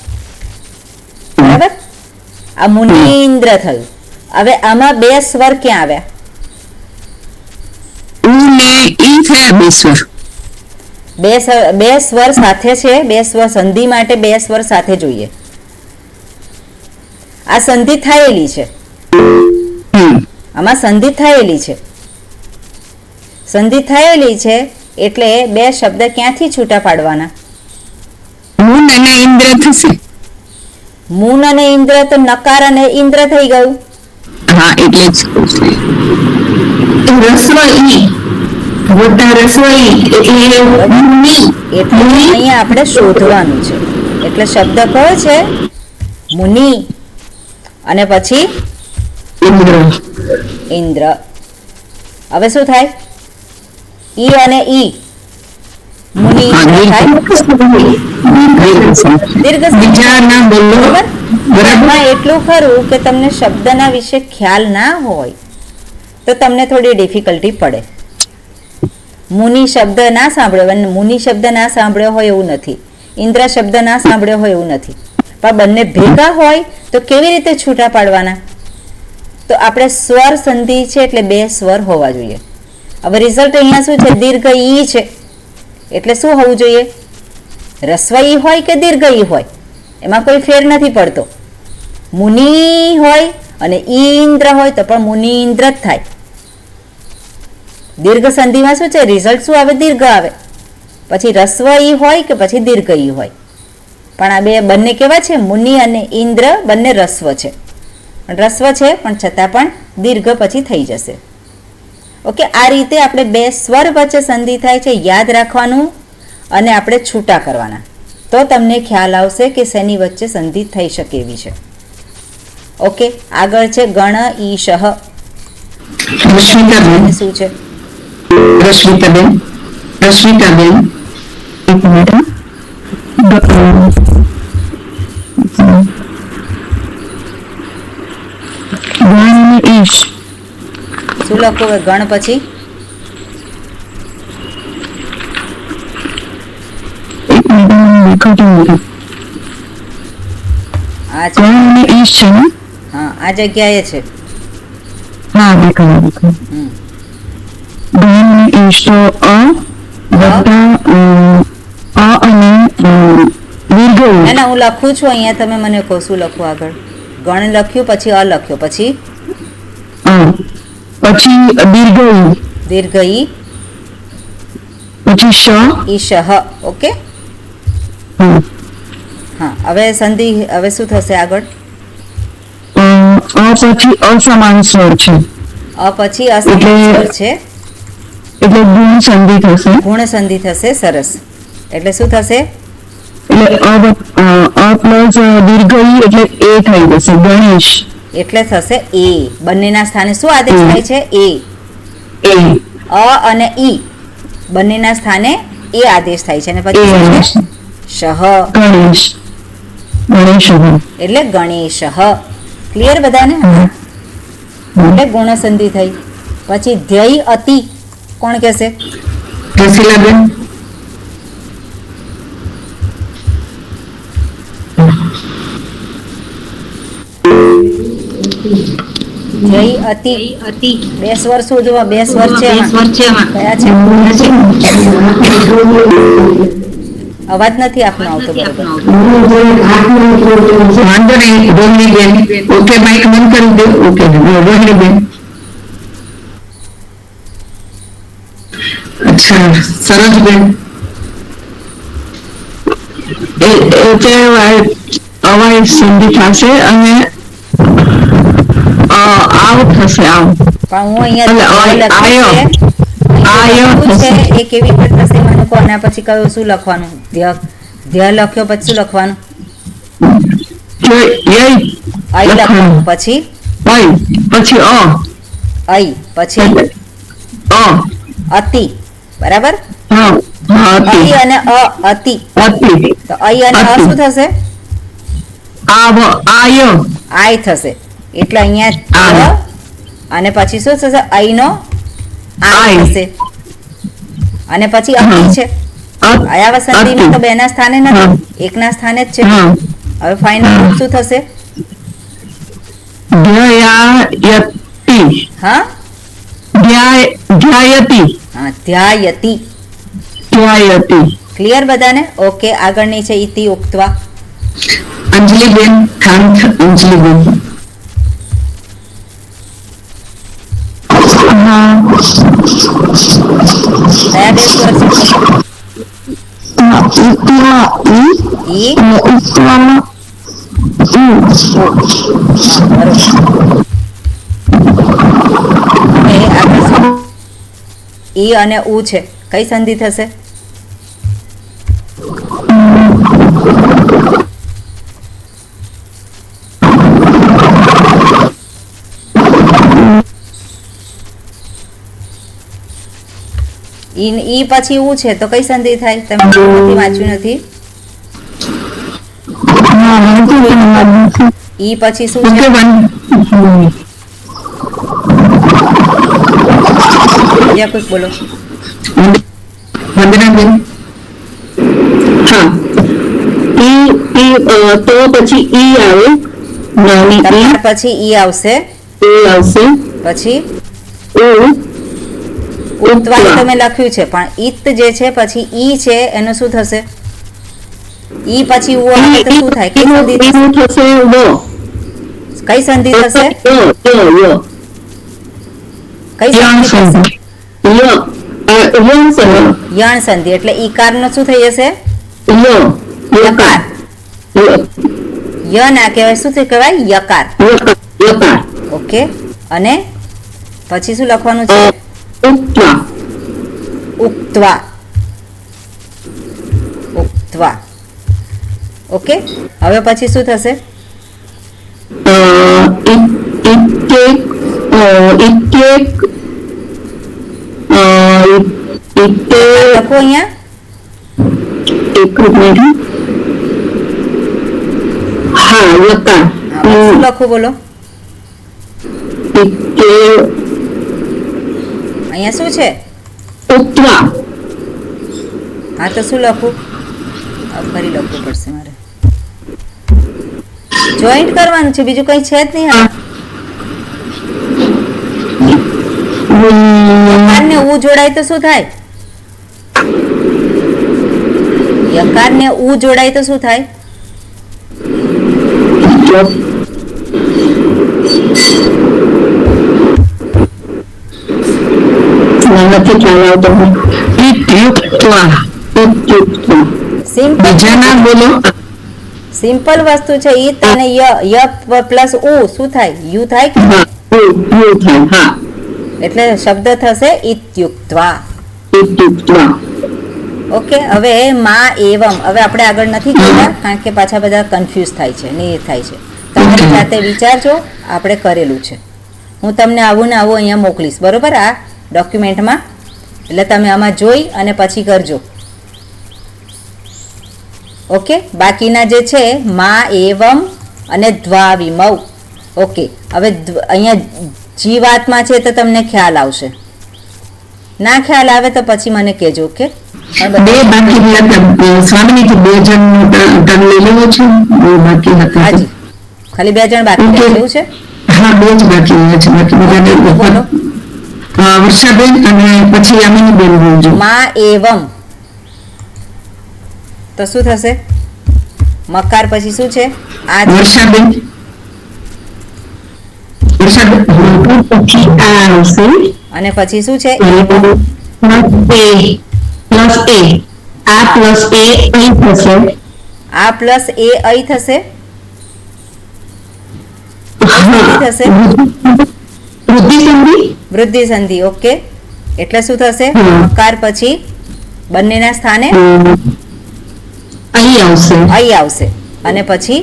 બરાબર? આ મુનિન્દ્ર થયું. હવે આમાં બે સ્વર ક્યાં આવ્યા? ઉ ને ઈ થયા બે સ્વર. બે સ્વર સાથે છે. બે સ્વર સંધિ માટે બે સ્વર સાથે જોઈએ. આ સંધિ થયેલી છે. આમાં સંધિ થયેલી છે. સંધિ થયેલી છે એટલે બે શબ્દ ક્યાંથી છૂટા પાડવાના? મુન અને ઇન્દ્ર થશે. મુન અને ઇન્દ્ર તો નકાર અને ઇન્દ્ર થઈ ગયું. હા એટલે જ રસોઈ મોટા રસોઈ એટલે એટલે અહીંયા આપણે શોધવાનું છે. એટલે શબ્દ કયો છે? મુનિ અને પછી ઇન્દ્ર. ઇન્દ્ર. હવે શું થાય? ઈ અને ઈ મુનિ થાય દીર્ઘ. બીજા ના બોલો. એમાં એટલું ખરું કે તમને શબ્દના વિશે ખ્યાલ ના હોય તો તમને થોડી ડિફિકલ્ટી પડે. મુનિ શબ્દ ના સાંભળ્યો, મુનિ શબ્દ ના સાંભળ્યો હોય એવું નથી, ઇન્દ્ર શબ્દ ના સાંભળ્યો હોય એવું નથી, પણ બંને ભેગા હોય તો કેવી રીતે છૂટા પાડવાના? તો આપણે સ્વર સંધિ છે એટલે બે સ્વર હોવા જોઈએ. હવે રિઝલ્ટ અહીંયા શું છે? દીર્ઘ ઈ છે એટલે શું હોવું જોઈએ? રસ્વ ઈ હોય કે દીર્ઘ ઈ હોય એમાં કોઈ ફેર નથી પડતો. મુનિ હોય અને ઇન્દ્ર હોય તો પણ મુનિન્દ્ર જ થાય. દીર્ઘ સંધિમાં શું છે? રિઝલ્ટ શું આવે? દીર્ઘ આવે. પછી રસ્વ ઈ હોય કે પછી દીર્ઘ ઈ હોય, પણ આ બે બંને કેવા છે? મુનિ અને ઇન્દ્ર બંને રસ્વ છે. રસ્વ છે પણ છતાં પણ દીર્ઘ પછી થઈ જશે. ઓકે, આ રીતે આપણે બે સ્વર વચ્ચે સંધિ થાય છે યાદ રાખવાનું અને આપણે છૂટા કરવાના. તો તમને ખ્યાલ આવશે કે શેની વચ્ચે સંધિ થઈ શકે એવી છે. ઓકે, આગળ છે ગણ ઈશઃ. રશ્મિતાબેન શું છે? રશ્મિતાબેન રશ્મિતાબેન એક મિનિટ. ગણ ઈશ શું લખવું હવે ગણ પછી? એક મિનિટ દેખાતું નથી. આ છે. ગણ ઈશ છે ને? હા, આ જગ્યાએ છે. હા દેખાય દેખાય. ગણ ઈશ તો અ વત્તા અ અને દીર્ઘ ના ના, હું લખું છું અહીંયા, તમે મને કહો શું લખવું આગળ. ગણ લખ્યું પછી અ લખ્યો પછી પછી દીર્ઘ દીર્ઘ ઈ પછી શ ઈશઃ. ઓકે, હા. હવે સંધિ હવે શું થશે આગળ? અ પછી અસમાન સ્વર છે અ પછી અસમાન સ્વર છે એટલે ગુણ સંધિ થશે. ગુણ સંધિ થશે. સરસ. એટલે શું થશે? એટલે અ પ્લસ દીર્ઘ ઈ એટલે એ થઈ જશે ગણેશ. એટલે થશે એ. બંનેના સ્થાને શું આદેશ થાય છે? એ. એ અ અને ઈ બંનેના સ્થાને એ આદેશ થાય છે અને પછી શું છે? શહ. ગણેશ ગણેશ એટલે ગણેશ. ક્લિયર બધાને? એટલે ગુણ સંધિ થઈ. પછી ધ્યેય અતિ. કોણ કહેશે? રસીલાબેન ધ્યેય અતિ. બે સ્વર શોધવા. બે સ્વર છે એમાં. કયા છે? અવાજ નથી આપનો આવતો બરોબર. વાંધો નહીં રોહિણીબેન. ઓકે માઇક બંધ કરી દો. ઓકે રોહિણીબેન. અચ્છા સરસબેન. અવાજ સંધિ થશે અને આવ થશે આવ. પણ હું અહીંયા લખ્યું છે એ કેવી રીતે થશે મને કહો. અને પછી કયું શું લખવાનું? ધ્ય લખ્યો પછી શું લખવાનું? અઈ લખવાનું પછી પછી અઈ પછી અતિ. બરાબર? અઈ અને અતિ. તો અઈ અને શું થશે? આય થશે. એટલે અહીંયા અને પછી શું થશે? અઈ નો આય થશે. અને પછી અતિ છે. આયા સંધિમાં તો બે ના સ્થાને નથી, એકના સ્થાને જ છે. હવે ફાઇનલ શું થશે? હા ધ્યાયતિ. ક્લિયર બધાને? ઓકે આગળની છે ઇતિ ઉક્ત્વા. અંજલિબેન ખાન. અંજલિબેન કયા બે સ્વર છે? ઈ ઈ અને ઉ છે. કઈ સંધિ થશે? ઈ પછી ઉ છે તો કઈ સંધિ થાય? તમે વાંચ્યું નથી? ઈ પછી શું છે? બીજા કોઈ બોલો. વંદનાબેન. હા તો પછી ઈ આવે. પછી ઈ આવશે. પછી ઉત્વા તમે લખ્યું છે પણ ઈત જે છે પછી ઈ છે એનું શું થશે? ઈ પછી ઉ આવે તો શું થાય? કઈ સંધિ થશે? કઈ સંધિ થશે? કઈ સંધિ થશે? યણ સંધિ. એટલે ઈકાર નો શું થઈ જશે? યકાર. ય ના કહેવાય, શું કહેવાય? યકાર. ઓકે. અને પછી શું લખવાનું છે? ઉક્ત્વા. ઉક્ત્વા. ઓકે. હવે પછી શું થશે? લખો અહીંયા. શું લખું બોલો? અહીંયા શું છે? હા તો શું લખું? ફરી લખવું પડશે મારે. જોઈન્ટ કરવાનું છે, બીજું કઈ છે જ નહીં. યકાર ને ઉ જોડાય તો શું થાય? યકાર ને ઉ જોડાય તો શું થાય? સિમ્પલ વસ્તુ છે. ઈત અને ય પ્લસ ઉ શું થાય? યુ થાય કે? એટલે શબ્દ થશે ઇત્યુક્ત્વા. ઓકે. હવે માં એવમ. હવે આપણે આગળ નથી કહેતા કારણ કે પાછા બધા કન્ફ્યુઝ થાય છે, નિર થાય છે. તમારી જાતે વિચારજો. આપણે કરેલું છે. હું તમને આવું ને આવું અહીંયા મોકલીશ, બરોબર? આ ડોક્યુમેન્ટમાં. એટલે તમે આમાં જોઈ અને પછી કરજો. ઓકે. બાકીના જે છે માં એવમ અને દ્વાવિમૌ. ઓકે. હવે અહીંયા જીવાત્મા છે તો તમને ખ્યાલ આવશે. ના ખ્યાલ આવે તો પછી મને કહેજો. ઓકે. બે બાકી સ્વામીજી 2 જણ ટર્ન લઈ લેવો છે. બાકી હતા. હાજી ખાલી 2 જણ બાકી રહેવું છે. હા 2 જ બાકી રહ્યા છે. બાકી બધા વર્ષાબેન અને પછી યામિનીબેન બોલજો. માં એવમ. તો શું થશે? મકાર પછી શું છે? આ છે. વર્ષાબેન પછી આ આવશે અને પછી શું છે? પ્લસ એ આ પ્લસ એ અહીં થશે. આ પ્લસ એ અહીં થશે. થશે વૃદ્ધિ સંધિ. વૃદ્ધિ સંધિ. ઓકે, એટલે શું થશે? મકાર પછી બંનેના સ્થાને અહીં આવશે. અહીં આવશે. અને પછી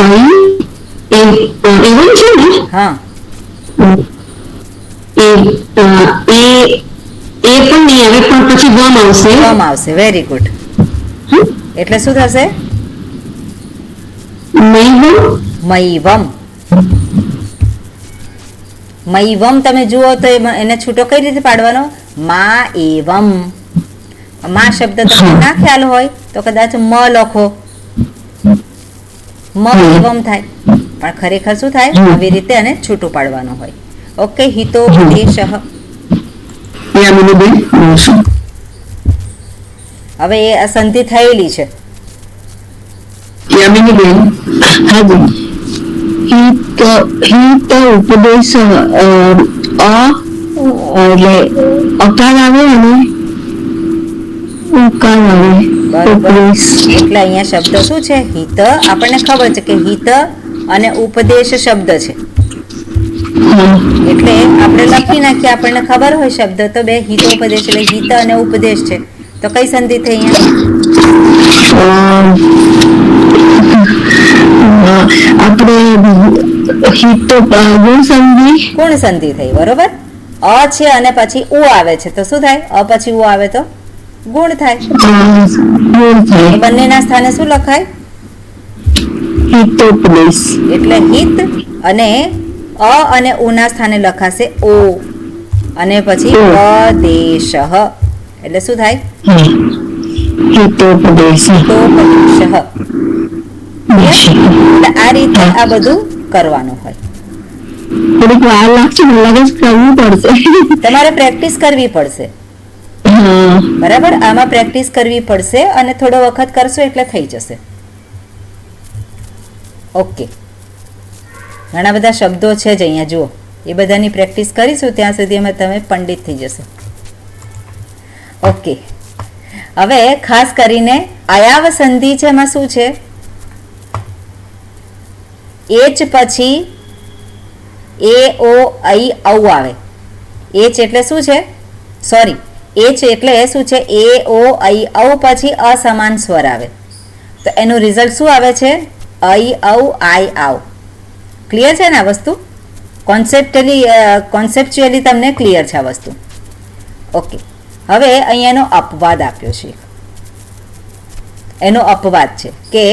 અહીં એવું છે ને હા, એ પણ નહીં આવે પણ પછી વમ આવશે. વમ આવશે. Very good. એટલે શું થશે? મૈવમ. મૈવમ તમે જુઓ તો એને છૂટો કઈ રીતે પાડવાનો? મા એવમ. મા શબ્દ તમને ના ખ્યાલ હોય તો કદાચ મ લખો, મ એવમ થાય, પણ ખરેખર શું થાય? આવી રીતે એને છૂટું પાડવાનું હોય. ઓકે, હિતોપદેશ. હવે એ સંધિ થયેલી છે. યામિનીબેન હાજી હિત ઉપદેશ એટલે અકાર આવે અને ઉકાર આવે. ઉપદેશ એટલે અહીંયા શબ્દ શું છે? હિત. આપણને ખબર છે કે હિત અને ઉપદેશ શબ્દ છે, એટલે આપણે લખી નાખીએ. આપણને ખબર હોય શબ્દ તો બે હિતોપદેશ એટલે હિત અને ઉપદેશ છે. તો કઈ સંધિ થઈ અહીંયા? આપણે હિત ગુણ સંધિ. ગુણ સંધિ થઈ. બરોબર. અ છે અને પછી ઉ આવે છે તો શું થાય? અ પછી ઉ આવે તો ગુણ થાય. એ બંનેના સ્થાને શું લખાય? હિતોપદેશ. એટલે હિત અને અ અને ઉના સ્થાને લખાશે ઓ, અને પછી ઉપદેશ. એટલે શું થાય? હિતોપદેશ. હિતોપદેશ. એટલે આ રીતે આ બધું કરવાનું હોય. થોડીક વાર લાગશે, મને લાગે છે કરવું પડશે. તમારે પ્રેક્ટિસ કરવી પડશે. બરાબર, આમાં પ્રેક્ટિસ કરવી પડશે અને થોડો વખત કરશો એટલે થઈ જશે. ઓકે, ઘણા બધા શબ્દો છે જ અહીંયા જુઓ, એ બધાની પ્રેક્ટિસ કરીશું ત્યાં સુધીમાં તમે પંડિત થઈ જશો. ઓકે, હવે ખાસ કરીને અયાવ સંધિ છે. એમાં શું છે? એચ પછી એ ઓ આઈ ઔ આવે. એચ એટલે શું છે? સોરી, એચ એટલે શું છે? એ ઓ આઈ ઔ પછી અસમાન સ્વર આવે તો એનું રિઝલ્ટ શું આવે છે? આઈ ઔ આઈ આવ. ક્લિયર છે ને આ વસ્તુ? કોન્સેપ્ચ્યુઅલી તમને ક્લિયર છે આ વસ્તુ? ઓકે, હવે અહીંયાનો અપવાદ આપ્યો છે. એનો અપવાદ છે કે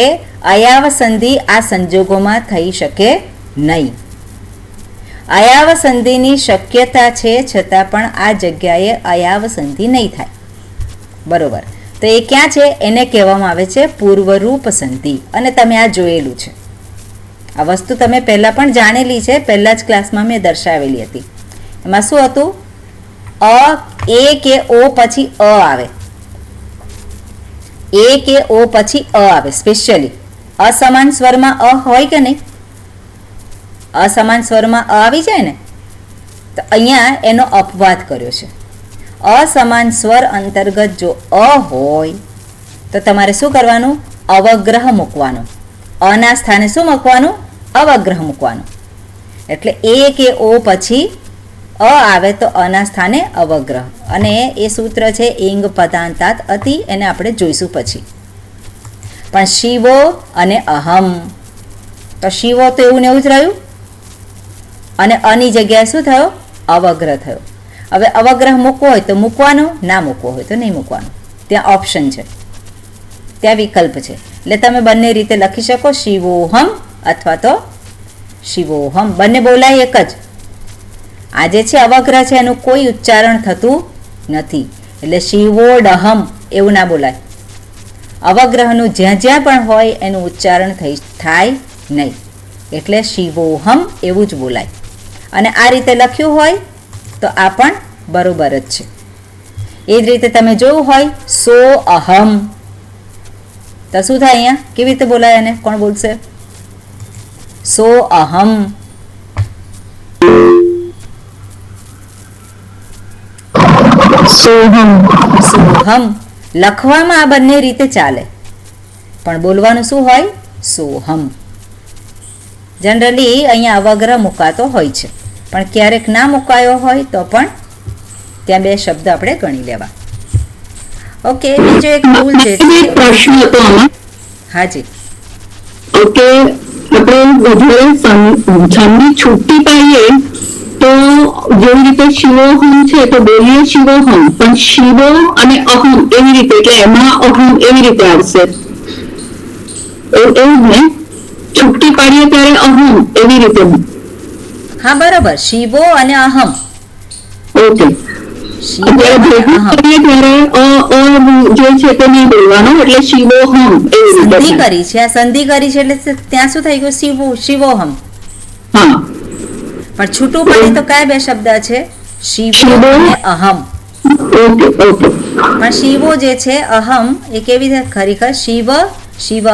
અયાવ સંધિ આ સંજોગોમાં થઈ શકે નહીં. અયાવ સંધિની શક્યતા છે છતાં પણ આ જગ્યાએ અયાવ સંધિ નહીં થાય. બરોબર, તો એ ક્યાં છે? એને કહેવામાં આવે છે પૂર્વરૂપ સંધિ. અને તમે આ જોયેલું છે. આ વસ્તુ તમે પહેલાં પણ જાણેલી છે, પહેલાં જ ક્લાસમાં મેં દર્શાવેલી હતી. એમાં શું હતું? એ કે ઓ પછી અ આવે. એ કે ઓ પછી અ આવે. સ્પેશિયલી અસમાન સ્વરમાં અ હોય કે નહીં? અસમાન સ્વરમાં અ આવી જાય ને, તો અહીંયા એનો અપવાદ કર્યો છે. અસમાન સ્વર અંતર્ગત જો અ હોય તો તમારે શું કરવાનું? અવગ્રહ મૂકવાનું. અના સ્થાને શું મૂકવાનું? અવગ્રહ મૂકવાનું. એટલે એ કે ઓ પછી અ આવે તો અના સ્થાને અવગ્રહ. અને એ સૂત્ર છે ઇંગ પદાંતાત અતિ, એને આપણે જોઈશું પછી. પણ શિવો અને અહમ, તો શિવો તો એવું ને એવું જ રહ્યું, અને અની જગ્યાએ શું થયો? અવગ્રહ થયો. હવે અવગ્રહ મૂકવો હોય તો મૂકવાનો, ના મૂકવો હોય તો નહીં મૂકવાનો. ત્યાં ઓપ્શન છે, ત્યાં વિકલ્પ છે. એટલે તમે બંને રીતે લખી શકો, શિવોહમ અથવા તો શિવોહમ. બંને બોલાય એક જ. આ જે છે અવગ્રહ છે એનું કોઈ ઉચ્ચારણ થતું નથી, એટલે શિવોડહમ એવું ના બોલાય. અવગ્રહનું જ્યાં જ્યાં પણ હોય એનું ઉચ્ચારણ થાય નહીં, એટલે શિવોહમ એવું જ બોલાય. અને આ રીતે લખ્યું હોય તો આ પણ બરોબર જ છે. એ જ રીતે તમે જોયું હોય સો અહમ, તો શું થાય અહીંયા? કેવી રીતે બોલાય એને? કોણ બોલશે? સો અહમ. સોહમ. સોહમ. લખવામાં આ બંને રીતે ચાલે, પણ બોલવાનું શું હોય? સોહમ. જનરલી અહીંયા અવગ્રહ મુકાતો હોય છે, પણ ક્યારેક ના મુકાયો હોય તો પણ ત્યાં બે શબ્દ આપણે ગણી લેવા. ઓકે, બીજો એક રૂલ જે છે. એક પ્રશ્ન હતો આમાં. હાજી. ઓકે, આપણે વધારે છંદની છૂટી પાડીએ તો જેવી રીતે શિવોહમ છે તો બોલીએ શિવોહમ, પણ શિવો અને અહમ એવી રીતે, એટલે એમાં અહમ એવી રીતે આવશે. એવું જ ને? છૂટી પાડીએ ત્યારે અહમ એવી રીતે. હા, બરોબર. શિવો અને અહમ. ઓકે. શિવો જ્યારે અને ભેગું અહમ. કરીએ ત્યારે જે છે તે નહીં બોલવાનો, એટલે શિવોહમ એવી સંધિ રીતે. કરી છે, આ સંધિ કરી છે એટલે ત્યાં શું થઈ ગયું? શિવોહમ. હા. પણ છૂટું પડે તો કયા બે શબ્દ છે? શિવો શિવો. અને અહમ. Okay okay. પણ શિવો જે છે, અહમ એ કેવી રીતે? ખરેખર શિવ, શિવહ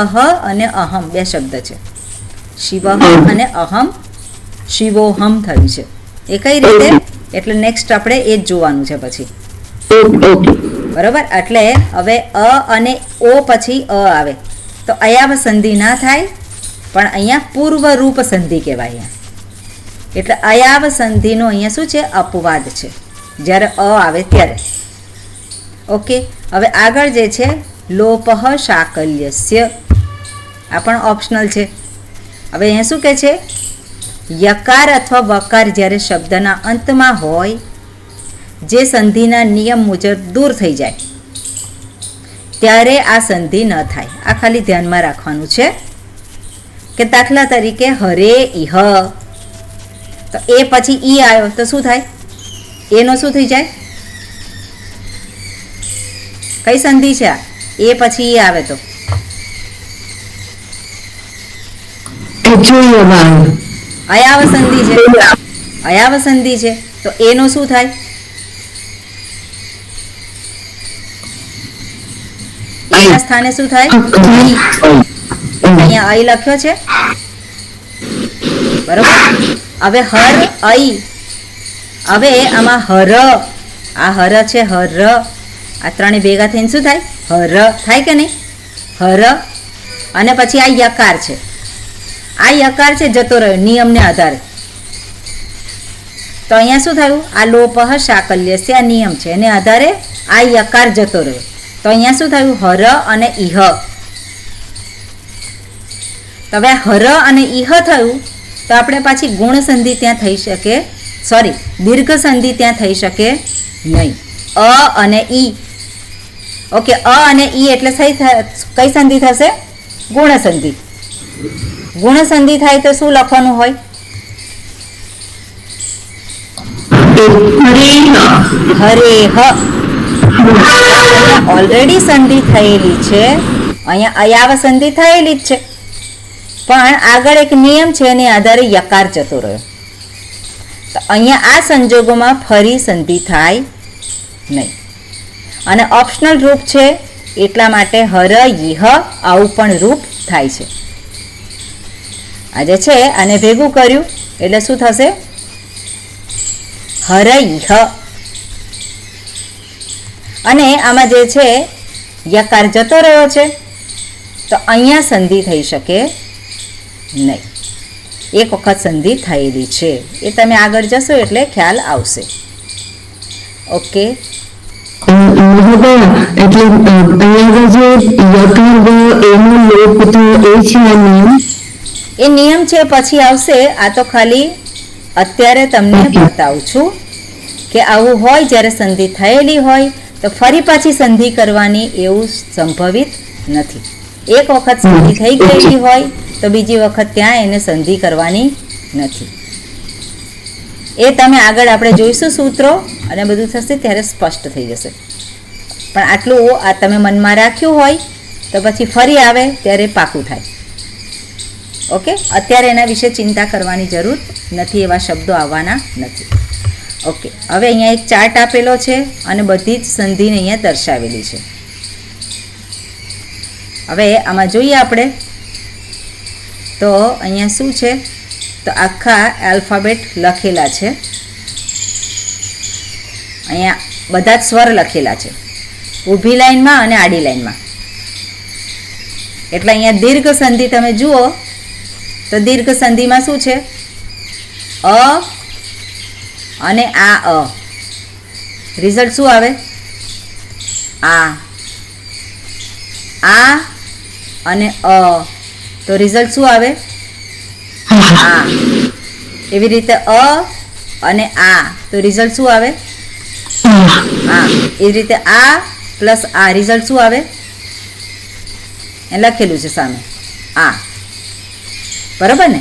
અને અહમ બે શબ્દ છે. શિવહ અને અહમ, શિવોહમ થયું છે. એ કઈ રીતે? એટલે નેક્સ્ટ આપણે એ જ જોવાનું છે પછી. ઓકે. બરોબર. એટલે હવે અ અને ઓ પછી અ આવે તો અયાવ સંધિ ના થાય, પણ અહીંયા પૂર્વરૂપ સંધિ કહેવાય. એટલે અયાવ સંધિનો અહીંયા શું છે? અપવાદ છે જ્યારે અ આવે ત્યારે. ઓકે, હવે આગળ જે છે લોપઃ શાકલ્યસ્ય, આ પણ ઓપ્શનલ છે. હવે અહીંયા શું કહે છે? યકાર અથવા વકાર જ્યારે શબ્દના અંતમાં હોય, જે સંધિના નિયમ મુજબ દૂર થઈ જાય ત્યારે આ સંધિ ન થાય. આ ખાલી ધ્યાનમાં રાખવાનું છે કે દાખલા તરીકે હરે ઇહ, તો એ પછી ઈ આવ્યો તો શું થાય? એનો શું થઈ જાય? કઈ સંધિ છે આ? એ પછી ઈ આવે તો અયાવ સંધિ છે. અયાવ સંધિ છે તો એનો શું થાય? એના સ્થાને શું થાય? અહીંયા અઈ લખ્યો છે, બરોબર. હવે હર અઈ, હવે આમાં હર, આ હર છે, હર, આ ત્રણે ભેગા થઈને શું થાય? હર થાય કે નહીં? હર. અને પછી આ યકાર છે, આ યકાર છે જતો રહ્યો નિયમને આધારે, તો અહીંયા શું થયું? આ લોપઃ શાકલ્યસ્ય આ નિયમ છે, એને આધારે આ યકાર જતો રહ્યો, તો અહીંયા શું થયું? હર અને ઇહ. તો હવે હર અને ઇહ થયું તો આપણે પાછી ગુણ સંધિ ત્યાં થઈ શકે, સોરી દીર્ઘ સંધિ ત્યાં થઈ શકે નહીં. અ અને ઈ. ઓકે, અ અને ઈ એટલે કઈ સંધિ થશે? ગુણ સંધિ. ગુણ સંધિ થાય તો શું લખવાનું હોય? હરેહ. ઓલરેડી સંધિ થયેલી છે, અહીંયા અયાવ સંધિ થયેલી જ છે, પણ આગળ એક નિયમ છે એની આધારે યકાર જતો રહ્યો, તો અહીંયા આ સંજોગોમાં ફરી સંધિ થાય નહીં. અને ઓપ્શનલ રૂપ છે એટલા માટે હર ઈહ આવું પણ રૂપ થાય છે. આ જે છે આને ભેગું કર્યું એટલે શું થશે? હર ઈહ. અને આમાં જે છે યકાર જતો રહ્યો છે તો અહીંયા સંધિ થઈ શકે નહીં. એક વખત સંધિ થયેલી છે, એ તમે આગળ જશો એટલે ખ્યાલ આવશે. ઓકે, એ નિયમ છે પછી આવશે. આ તો ખાલી અત્યારે તમને બતાવું છું કે આવું હોય, જ્યારે સંધિ થયેલી હોય તો ફરી પાછી સંધિ કરવાની એવું સંભવિત નથી. એક વખત સંધિ થઈ ગયેલી હોય તો બીજી વખત ત્યાં એને સંધિ કરવાની નથી. એ તમે આગળ આપણે જોઈશું સૂત્રો અને બધું થશે ત્યારે સ્પષ્ટ થઈ જશે. પણ આટલું આ તમે મનમાં રાખ્યું હોય તો પછી ફરી આવે ત્યારે પાકું થાય. ઓકે, અત્યારે એના વિશે ચિંતા કરવાની જરૂર નથી, એવા શબ્દો આવવાના નથી. ઓકે, હવે અહીંયા એક ચાર્ટ આપેલો છે અને બધી જ સંધિને અહીંયા દર્શાવેલી છે. હવે આમાં જોઈએ આપણે તો અહીંયા શું છે, તો આખા આલ્ફાબેટ લખેલા છે. અહીંયા બધા જ સ્વર લખેલા છે ઊભી લાઈનમાં અને આડી લાઈનમાં. એટલે અહીંયા દીર્ઘ સંધિ તમે જુઓ તો દીર્ઘ સંધિમાં શું છે, અ અને આ રિઝલ્ટ શું આવે, આ અને તો રિઝલ્ટ શું આવે, આ. એવી રીતે અ અને આ તો રિઝલ્ટ શું આવે, આ. એવી રીતે આ પ્લસ આ રિઝલ્ટ શું આવે, એ લખેલું છે સામે, આ. બરાબર ને?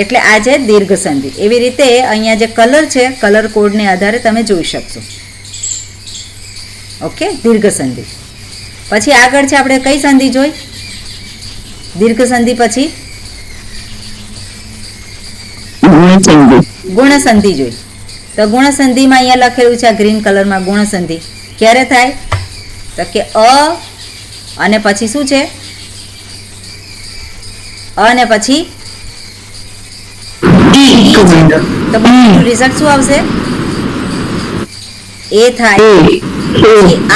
એટલે આ છે દીર્ઘ સંધિ. એવી રીતે અહીંયા જે કલર છે, કલર કોડને આધારે તમે જોઈ શકશો. ઓકે, દીર્ઘ સંધિ. પછી આગળ છે આપણે કઈ સંધિ જોઈ, દીર્ઘ સંધિ પછી ગુણ સંધિ જોઈ. તો ગુણ સંધિમાં અહીંયા લખેલું છે આ ગ્રીન કલરમાં ગુણ સંધિ ક્યારે થાય, તો કે અ અને પછી શું છે, અને પછી તો રિઝલ્ટ શું આવશે, એ થાય.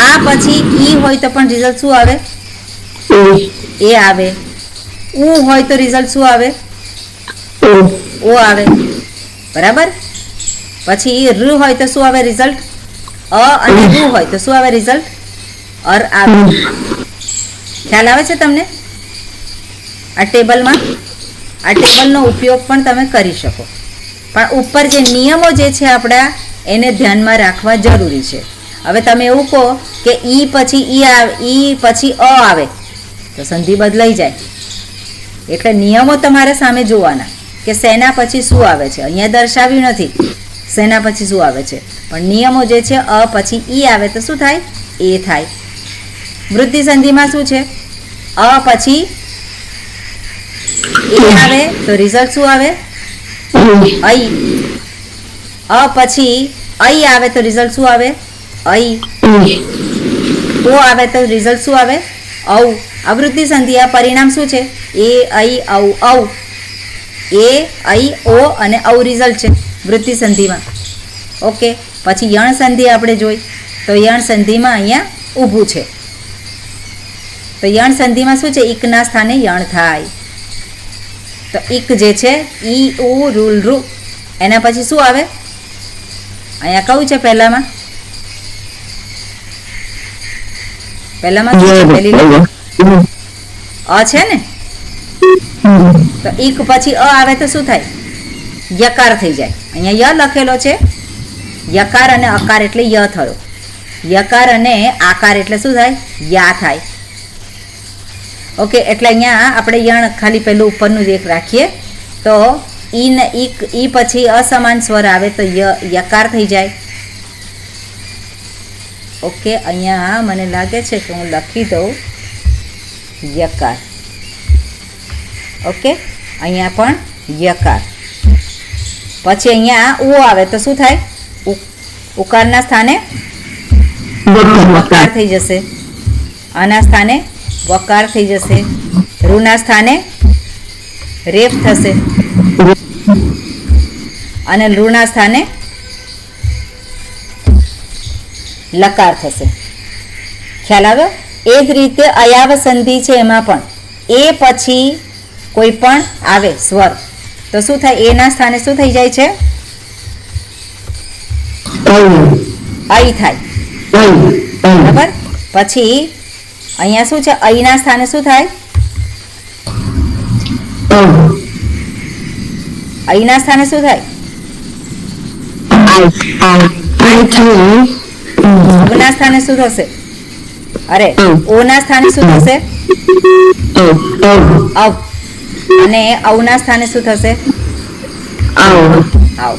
આ પછી ઈ હોય તો પણ રિઝલ્ટ શું આવે, એ આવે. ઉ હોય તો રિઝલ્ટ શું આવે, ઓ આવે. બરાબર? પછી ર હોય તો શું આવે રિઝલ્ટ, અ અને રૂ હોય તો શું આવે રિઝલ્ટ, અર આવે. ખ્યાલ આવે છે તમને? આ ટેબલમાં આ ટેબલનો ઉપયોગ પણ તમે કરી શકો, પણ ઉપર જે નિયમો જે છે આપણા એને ધ્યાનમાં રાખવા જરૂરી છે. હવે તમે એવું કહો કે ઈ પછી ઈ પછી અ આવે તો સંધિ બદલાઈ જાય. એટલે નિયમો તમારે સામે જોવાના કે શેના પછી શું આવે છે. અહીંયા દર્શાવ્યું નથી શેના પછી શું આવે છે, પણ નિયમો જે છે અ પછી ઈ આવે તો શું થાય, એ થાય. વૃદ્ધિ સંધિમાં શું છે, અ પછી એ આવે તો રિઝલ્ટ શું આવે, અઈ. અ પછી અઈ આવે તો રિઝલ્ટ શું આવે, અઈ. ઓ આવે તો રિઝલ્ટ શું આવે, ઔ. અવૃદ્ધિ સંધિ આ પરિણામ શું છે, એ અઈ ઔ ઔ. એ અઈ ઓ અને ઔ રિઝલ્ટ છે વૃદ્ધિ સંધિમાં. ઓકે, પછી યણ સંધિ આપણે જોઈ તો યણ સંધિમાં અહીંયા ઊભું છે. તો યણ સંધિમાં શું છે, ઈકના સ્થાને યણ થાય. તો ઈક જે છે ઈ ઉ રૂલ રૂ એના પછી શું આવે, અહીંયા કહું છે પહેલામાં શું છે, પહેલી અ છે ને, તો ઈક પછી અ આવે તો શું થાય, યકાર થઈ જાય. અહીંયા ય લખેલો છે, યકાર અને અકાર એટલે ય થયો, યકાર અને આકાર એટલે શું થાય, યા થાય. ઓકે, એટલે અહીંયા આપણે યણ ખાલી પહેલું ઉપરનું જ એક રાખીએ તો ઈ ને ઈ પછી અસમાન સ્વર આવે તો યકાર થઈ જાય. ઓકે, અહીંયા મને લાગે છે કે હું લખી દઉં યકાર. ઓકે, અહીંયા પણ યકાર. પછી અહીંયા ઉ આવે તો શું થાય, ઉકારના સ્થાને વકાર થઈ જશે, આના સ્થાને વકાર થઈ જશે, રૂના સ્થાને રેફ થશે અને લૃના સ્થાને લકાર થશે. ખ્યાલ આવ્યો? એ જ રીતે અયાવ સંધિ છે એમાં પણ એ પછી કોઈ પણ આવે સ્વર તો શું થાય, એના સ્થાને શું થઈ જાય છે, અઈ થાય. બરાબર? પછી અહીંયા શું છે, અઈના સ્થાને શું થાય, અઈના સ્થાને શું થાય, ઓના સ્થાને શું થશે, અરે ઓના સ્થાને શું થશે, અવ. અને અવના સ્થાને શું થશે, આવ.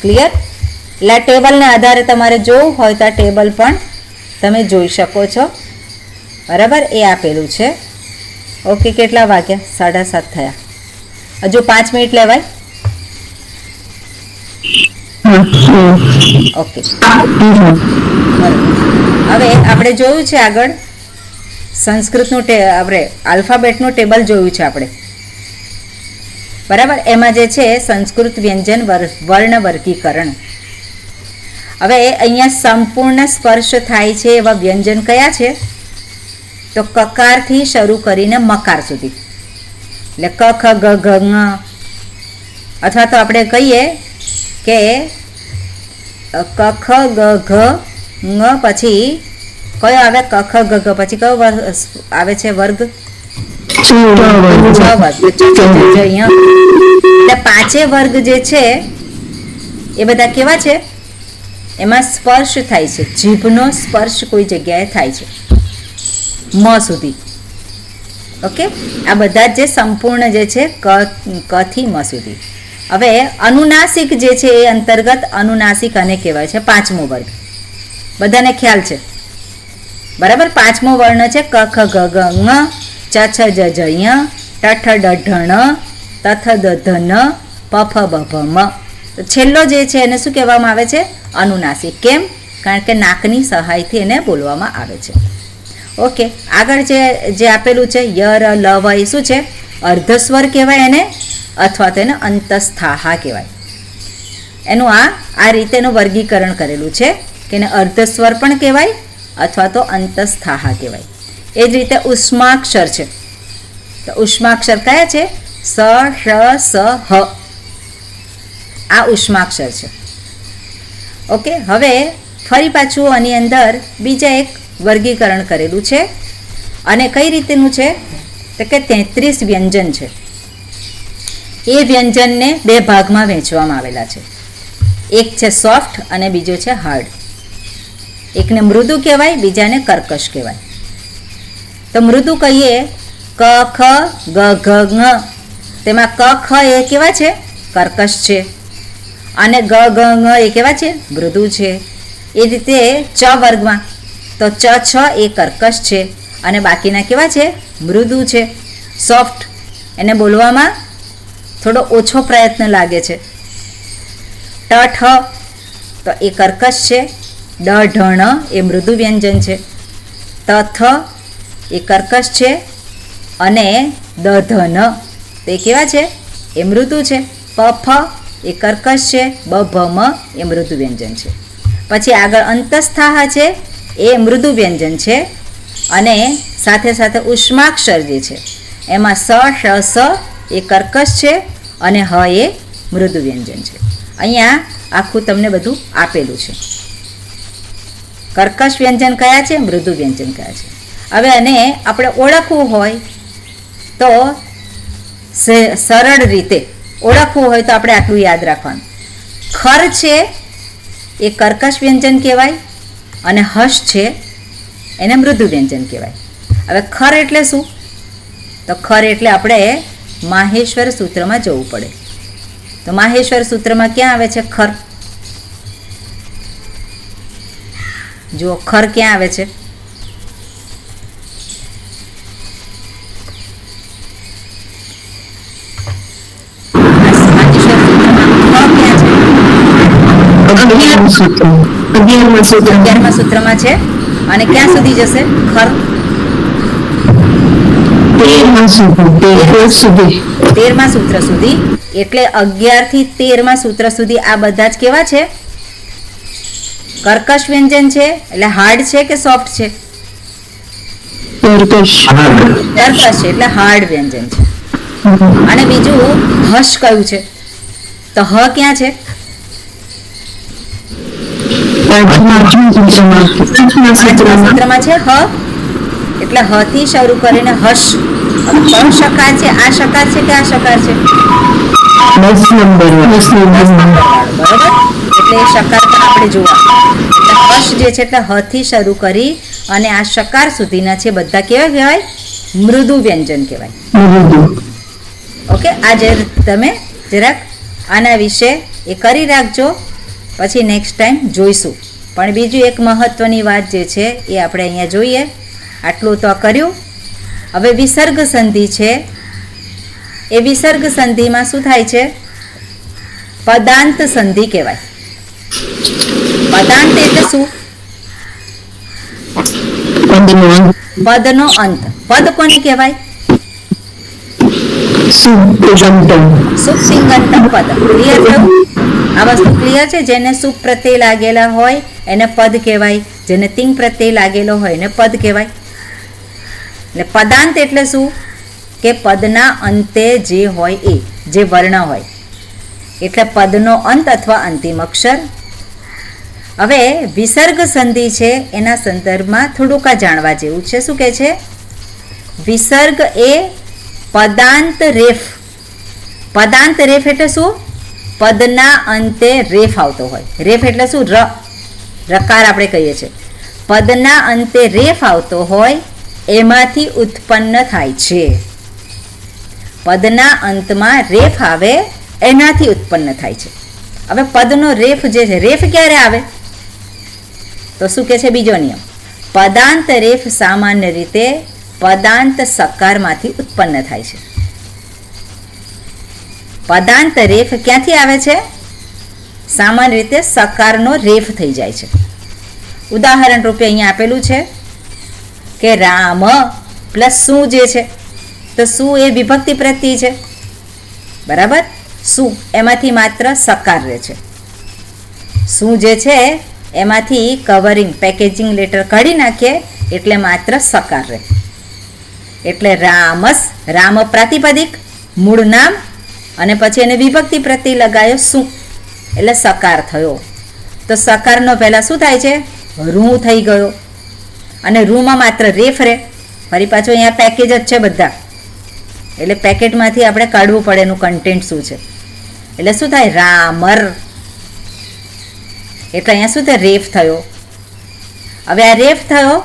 ક્લિયર? એટલે આ ટેબલના આધારે તમારે જોવું હોય તો આ ટેબલ પણ તમે જોઈ શકો છો. બરાબર? એ આપેલું છે. ઓકે, કેટલા વાગ્યા, 7:30 થયા. હજુ 5 મિનિટ લેવાય. ઓકે, બરાબર. હવે આપણે જોયું છે આગળ સંસ્કૃતનું આપણે આલ્ફાબેટનું ટેબલ જોયું છે આપણે, બરાબર. એમાં જે છે સંસ્કૃત વ્યંજન વર્ણ વર્ગીકરણ. હવે અહીંયા સંપૂર્ણ સ્પર્શ થાય છે એવા વ્યંજન કયા છે? તો કકારથી શરૂ કરીને મકાર સુધી, એટલે ક ખ ગ ઘ ङ, અથવા તો આપણે કહીએ કે ક ખ ગ ઘ ङ પછી કયો આવે? ક ખ ગ ઘ પછી કયો આવે છે વર્ગ? છ વર્ગ. એટલે પાંચે વર્ગ જે છે એ બધા કેવા છે? એમાં સ્પર્શ થાય છે, જીભનો સ્પર્શ કોઈ જગ્યાએ થાય છે મ સુધી. ઓકે, આ બધા જે સંપૂર્ણ જે છે ક થી મ સુધી. હવે અનુનાસિક જે છે એ અંતર્ગત અનુનાસિક અને કહેવાય છે પાંચમો વર્ગ. બધાને ખ્યાલ છે, બરાબર. પાંચમો વર્ણ છે ક ખ ગ ઘ ङ, ચ છ જ જ ય, ટ ઠ ડ ઢ ણ, ત થ દ ધ ન, પ ફ બ ભ મ. તો છેલ્લો જે છે એને શું કહેવામાં આવે છે? અનુનાસિક. કેમ? કારણ કે નાકની સહાયથી એને બોલવામાં આવે છે. ઓકે, આગળ જે આપેલું છે ય ર લ વ એ શું છે? અર્ધસ્વર કહેવાય એને, અથવા તો એને અંતસ્થાહા કહેવાય. એનું આ રીતેનું વર્ગીકરણ કરેલું છે કે એને અર્ધસ્વર પણ કહેવાય અથવા તો અંતસ્થાહા કહેવાય. એ જ રીતે ઉષ્માક્ષર છે. તો ઉષ્માક્ષર કયા છે? સ, શ, સ, હ. આ ઉષ્માક્ષર છે. ઓકે, હવે ફરી પાછું આની અંદર બીજા એક વર્ગીકરણ કરેલું છે, અને કઈ રીતેનું છે? તો કે 33 વ્યંજન છે. એ વ્યંજનને બે ભાગમાં વહેંચવામાં આવેલા છે. એક છે સોફ્ટ અને બીજો છે હાર્ડ. એકને મૃદુ કહેવાય, બીજાને કર્કશ કહેવાય. તો મૃદુ કહીએ ક ખ ગ ઘ ङ, તેમાં ક ખ એ કેવા છે? કર્કશ છે. અને ગ ગ ङ એ કેવા છે? મૃદુ છે. એ રીતે ચ વર્ગમાં તો ચ છ એ કર્કશ છે અને બાકીના કેવા છે? મૃદુ છે, સોફ્ટ. એને બોલવામાં થોડો ઓછો પ્રયત્ન લાગે છે. ટ ઠ તો એ કર્કશ છે, ડ ઢ ણ એ મૃદુ વ્યંજન છે, ત થ એ કર્કશ છે, અને દ ધ ન તે કેવા છે? એ મૃદુ છે. પ ફ એ કર્કશ છે, બ ભ મ એ મૃદુ વ્યંજન છે. પછી આગળ અંતસ્થાહા છે, એ મૃદુ વ્યંજન છે, અને સાથે સાથે ઉષ્માક્ષર જે છે એમાં સ, શ, સ એ કર્કશ છે અને હ એ મૃદુ વ્યંજન છે. અહીંયા આખું તમને બધું આપેલું છે. કર્કશ વ્યંજન કયા છે, મૃદુ વ્યંજન કયા છે. હવે અને આપણે ઓળખવું હોય તો સરળ રીતે ઓળખવું હોય તો આપણે આટલું યાદ રાખવાનું. ખર છે એ કર્કશ વ્યંજન કહેવાય અને હશ છે એને મૃદુ વ્યંજન કહેવાય. હવે ખર એટલે શું? તો ખર એટલે આપણે માહેશ્વર સૂત્રમાં જવું પડે. તો માહેશ્વર સૂત્રમાં ક્યાં આવે છે ખર? જુઓ ખર ક્યાં આવે છે? અગિયારમાં સૂત્રમાં છે. અને ક્યાં સુધી જશે ખર? 13મા સૂત્ર સુધી. એટલે 11 થી 13મા સૂત્ર સુધી આ બધા જ કેવા છે? કર્કશ વ્યંજન છે. એટલે હાર્ડ છે કે સોફ્ટ છે? કર્કશ છે એટલે હાર્ડ વ્યંજન છે. અને બીજું હશ કયું છે? તો હ ક્યાં છે? સૂત્રમાં છે હ. એટલે હ થી શરૂ કરીને હશ. કયો શકાર છે? આ શકાર છે કે આ શકાર છે? 10 નંબર બરોબર. એટલે એ શકાર પણ આપણે જોવા. એટલે હશ જે છે એટલે હ થી શરૂ કરી અને આ શકાર સુધીના છે બધા કેવા કહેવાય? મૃદુ વ્યંજન કહેવાય. ઓકે, આ જે તમે જરાક આના વિશે એ કરી રાખજો, પછી નેક્સ્ટ ટાઈમ જોઈશું. પણ બીજું એક મહત્વની વાત જે છે એ આપણે અહીંયા જોઈએ. આટલું તો કર્યું. હવે વિસર્ગ સંધિ છે. એ વિસર્ગ સંધિમાં શું થાય છે? પદાંત સંધિ કહેવાય. પદાંત એટલે શું? પદનો અંત. પદનો અંત. પદ કોને કહેવાય? સુપ્તિંગંતમ. સુપ્તિંગંતમ પદ. ક્લિયર થયું? આ વસ્તુ ક્લિયર છે? જેને સુપ પ્રત્યય લાગેલા હોય એને પદ કહેવાય, જેને તિંગ પ્રત્યય લાગેલો હોય એને પદ કહેવાય. એટલે પદાંત એટલે શું? કે પદના અંતે જે હોય એ, જે વર્ણ હોય, એટલે પદનો અંત અથવા અંતિમ અક્ષર. હવે વિસર્ગ સંધિ છે એના સંદર્ભમાં થોડુંક આ જાણવા જેવું છે. શું કહે છે? વિસર્ગ એ પદાંત રેફ. પદાંત રેફ એટલે શું? પદના અંતે રેફ આવતો હોય. રેફ એટલે શું? રકાર આપણે કહીએ છીએ. પદના અંતે રેફ આવતો હોય એમાંથી ઉત્પન્ન થાય છે. પદના અંતમાં રેફ આવે એનાથી ઉત્પન્ન થાય છે. હવે પદનો રેફ જે છે, રેફ ક્યારે આવે? તો શું કહે છે? બીજો નિયમ, પદાંત રેફ સામાન્ય રીતે પદાંત સકારમાંથી ઉત્પન્ન થાય છે. પદાંત રેફ ક્યાંથી આવે છે? સામાન્ય રીતે સકારનો રેફ થઈ જાય છે. ઉદાહરણ રૂપે અહીંયા આપેલું છે કે રામ પ્લસ શું જે છે, તો શું એ વિભક્તિ પ્રત્યય છે, બરાબર? શું એમાંથી માત્ર સકાર રહે છે. શું જે છે એમાંથી કવરિંગ પેકેજિંગ લેટર કાઢી નાખીએ એટલે માત્ર સકાર રહે. એટલે રામસ, રામ પ્રાતિપદિક મૂળ નામ, અને પછી એને વિભક્તિ પ્રત્યય લગાવ્યો શું, એટલે સકાર થયો. તો સકારનો પહેલાં શું થાય છે? રૂ થઈ ગયો, અને રૂમાં માત્ર રેફ રહે. ફરી પાછું અહીંયા પેકેજ જ છે બધા, એટલે પેકેટમાંથી આપણે કાઢવું પડે એનું કન્ટેન્ટ શું છે. એટલે શું થાય? રામર. એટલે અહીંયા શું થાય? રેફ થયો. હવે આ રેફ થયો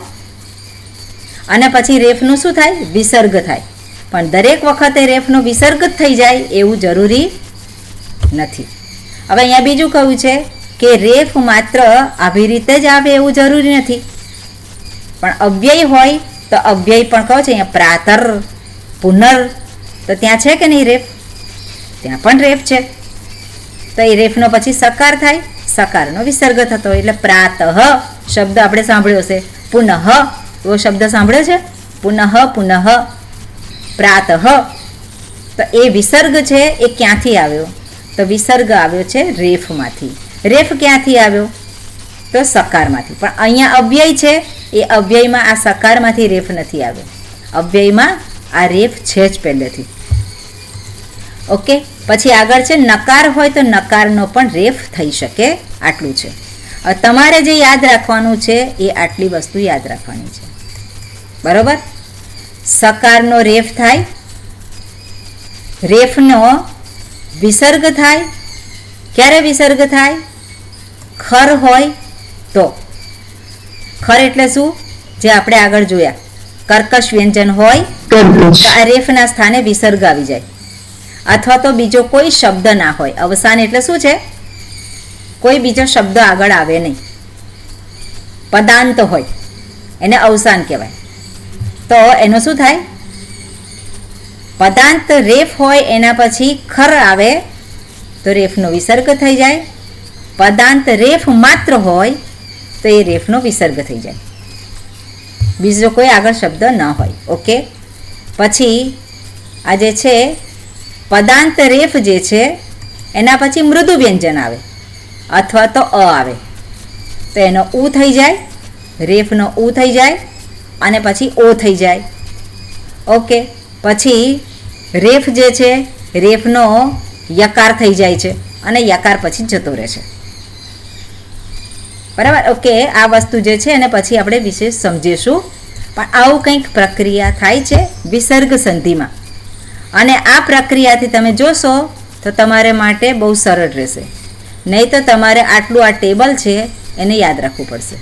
અને પછી રેફનું શું થાય? વિસર્ગ થાય. પણ દરેક વખતે રેફનો વિસર્ગ જ થઈ જાય એવું જરૂરી નથી. હવે અહીંયા બીજું કહ્યું છે કે રેફ માત્ર આવી રીતે જ આવે એવું જરૂરી નથી, પણ અવ્યય હોય તો અવ્યય પણ કહો છે. અહીંયા પ્રાતર, પુનર, તો ત્યાં છે કે નહીં રેફ? ત્યાં પણ રેફ છે. તો એ રેફનો પછી સકાર થાય, સકારનો વિસર્ગ થતો. એટલે પ્રાતઃ શબ્દ આપણે સાંભળ્યો છે, પુનઃ એવો શબ્દ સાંભળ્યો છે, પુનઃ પુનઃ પ્રાતઃ. તો એ વિસર્ગ છે એ ક્યાંથી આવ્યો? તો વિસર્ગ આવ્યો છે રેફમાંથી. રેફ ક્યાંથી આવ્યો? તો સકારમાંથી. પણ અહીંયા અવ્યય છે, એ અવ્યયમાં આ સકારમાંથી રેફ નથી આવ્યો. અવ્યયમાં આ રેફ છે જ પહેલેથી. ઓકે. પછી આગળ છે નકાર હોય તો નકારનો પણ રેફ થઈ શકે, આટલું છે. હવે તમારે જે યાદ રાખવાનું છે એ આટલી વસ્તુ યાદ રાખવાની છે, બરોબર? સકારનો રેફ થાય, રેફનો વિસર્ગ થાય. ક્યારે વિસર્ગ થાય? ખર હોય તો. ખર એટલે શું? જે આપણે આગળ જોયા, કર્કશ વ્યંજન હોય તો આ રેફના સ્થાને વિસર્ગ આવી જાય, અથવા તો બીજો કોઈ શબ્દ ના હોય. અવસાન એટલે શું છે? કોઈ બીજો શબ્દ આગળ આવે નહીં. પદાંત હોય એને અવસાન કહેવાય. તો એનું શું થાય? પદાંત રેફ હોય એના પછી ખર આવે તો રેફનો વિસર્ગ થઈ જાય. પદાંત રેફ માત્ર હોય તો એ રેફનો વિસર્ગ થઈ જાય, બીજો કોઈ આગળ શબ્દ ન હોય. ઓકે. પછી આ જે છે પદાંત રેફ જે છે એના પછી મૃદુ વ્યંજન આવે અથવા તો અ આવે, તો એનો ઉ થઈ જાય, રેફનો ઉ થઈ જાય, અને પછી ઓ થઈ જાય. ઓકે. પછી રેફ જે છે રેફનો યકાર થઈ જાય છે, અને યકાર પછી જતો રહે છે, બરાબર? ઓકે. આ વસ્તુ જે છે એને પછી આપણે વિશેષ સમજીશું. પણ આવું કંઈક પ્રક્રિયા થાય છે વિસર્ગ સંધિમાં, અને આ પ્રક્રિયાથી તમે જોશો તો તમારે માટે બહુ સરળ રહેશે. નહીં તો તમારે આટલું આ ટેબલ છે એને યાદ રાખવું પડશે.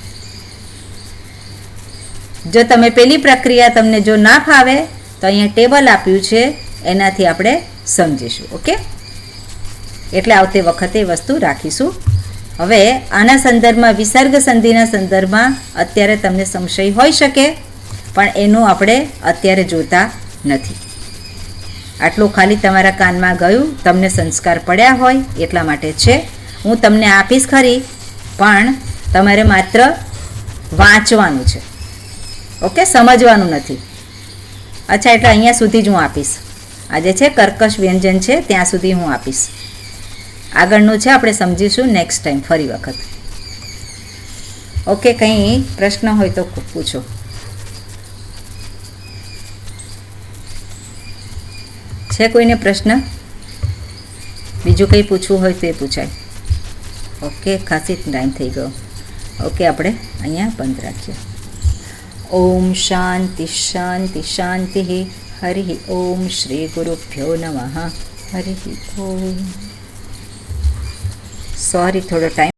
જો તમે પેલી પ્રક્રિયા તમને જો ના ફાવે તો અહીંયા ટેબલ આપ્યું છે એનાથી આપણે સમજીશું. ઓકે. એટલે આવતી વખતે એ વસ્તુ રાખીશું. હવે આના સંદર્ભમાં વિસર્ગ સંધિના સંદર્ભમાં અત્યારે તમને સંશય હોઈ શકે, પણ એનું આપણે અત્યારે જોતા નથી. આટલું ખાલી તમારા કાનમાં ગયું, તમને સંસ્કાર પડ્યા હોય એટલા માટે છે. હું તમને આપીશ ખરી, પણ તમારે માત્ર વાંચવાનું છે, ઓકે, સમજવાનું નથી. અચ્છા, એટલે અહીંયા સુધી જ હું આપીશ. આજે છે કર્કશ વ્યંજન છે ત્યાં સુધી હું આપીશ. આગળનું છે આપણે સમજીશું નેક્સ્ટ ટાઈમ ફરી વખત. ઓકે, કંઈ પ્રશ્ન હોય તો પૂછો. છે કોઈને પ્રશ્ન? બીજું કંઈ પૂછવું હોય તો એ પૂછાય. ઓકે, ખાસી ટાઈમ થઈ ગયો. ઓકે, આપણે અહીંયા બંધ રાખીએ. ઓમ શાંતિ શાંતિ શાંતિ. હરિ ઓમ શ્રી ગુરુભ્યો નમઃ. હરિ ઓમ. સોરી, થોડો ટાઈમ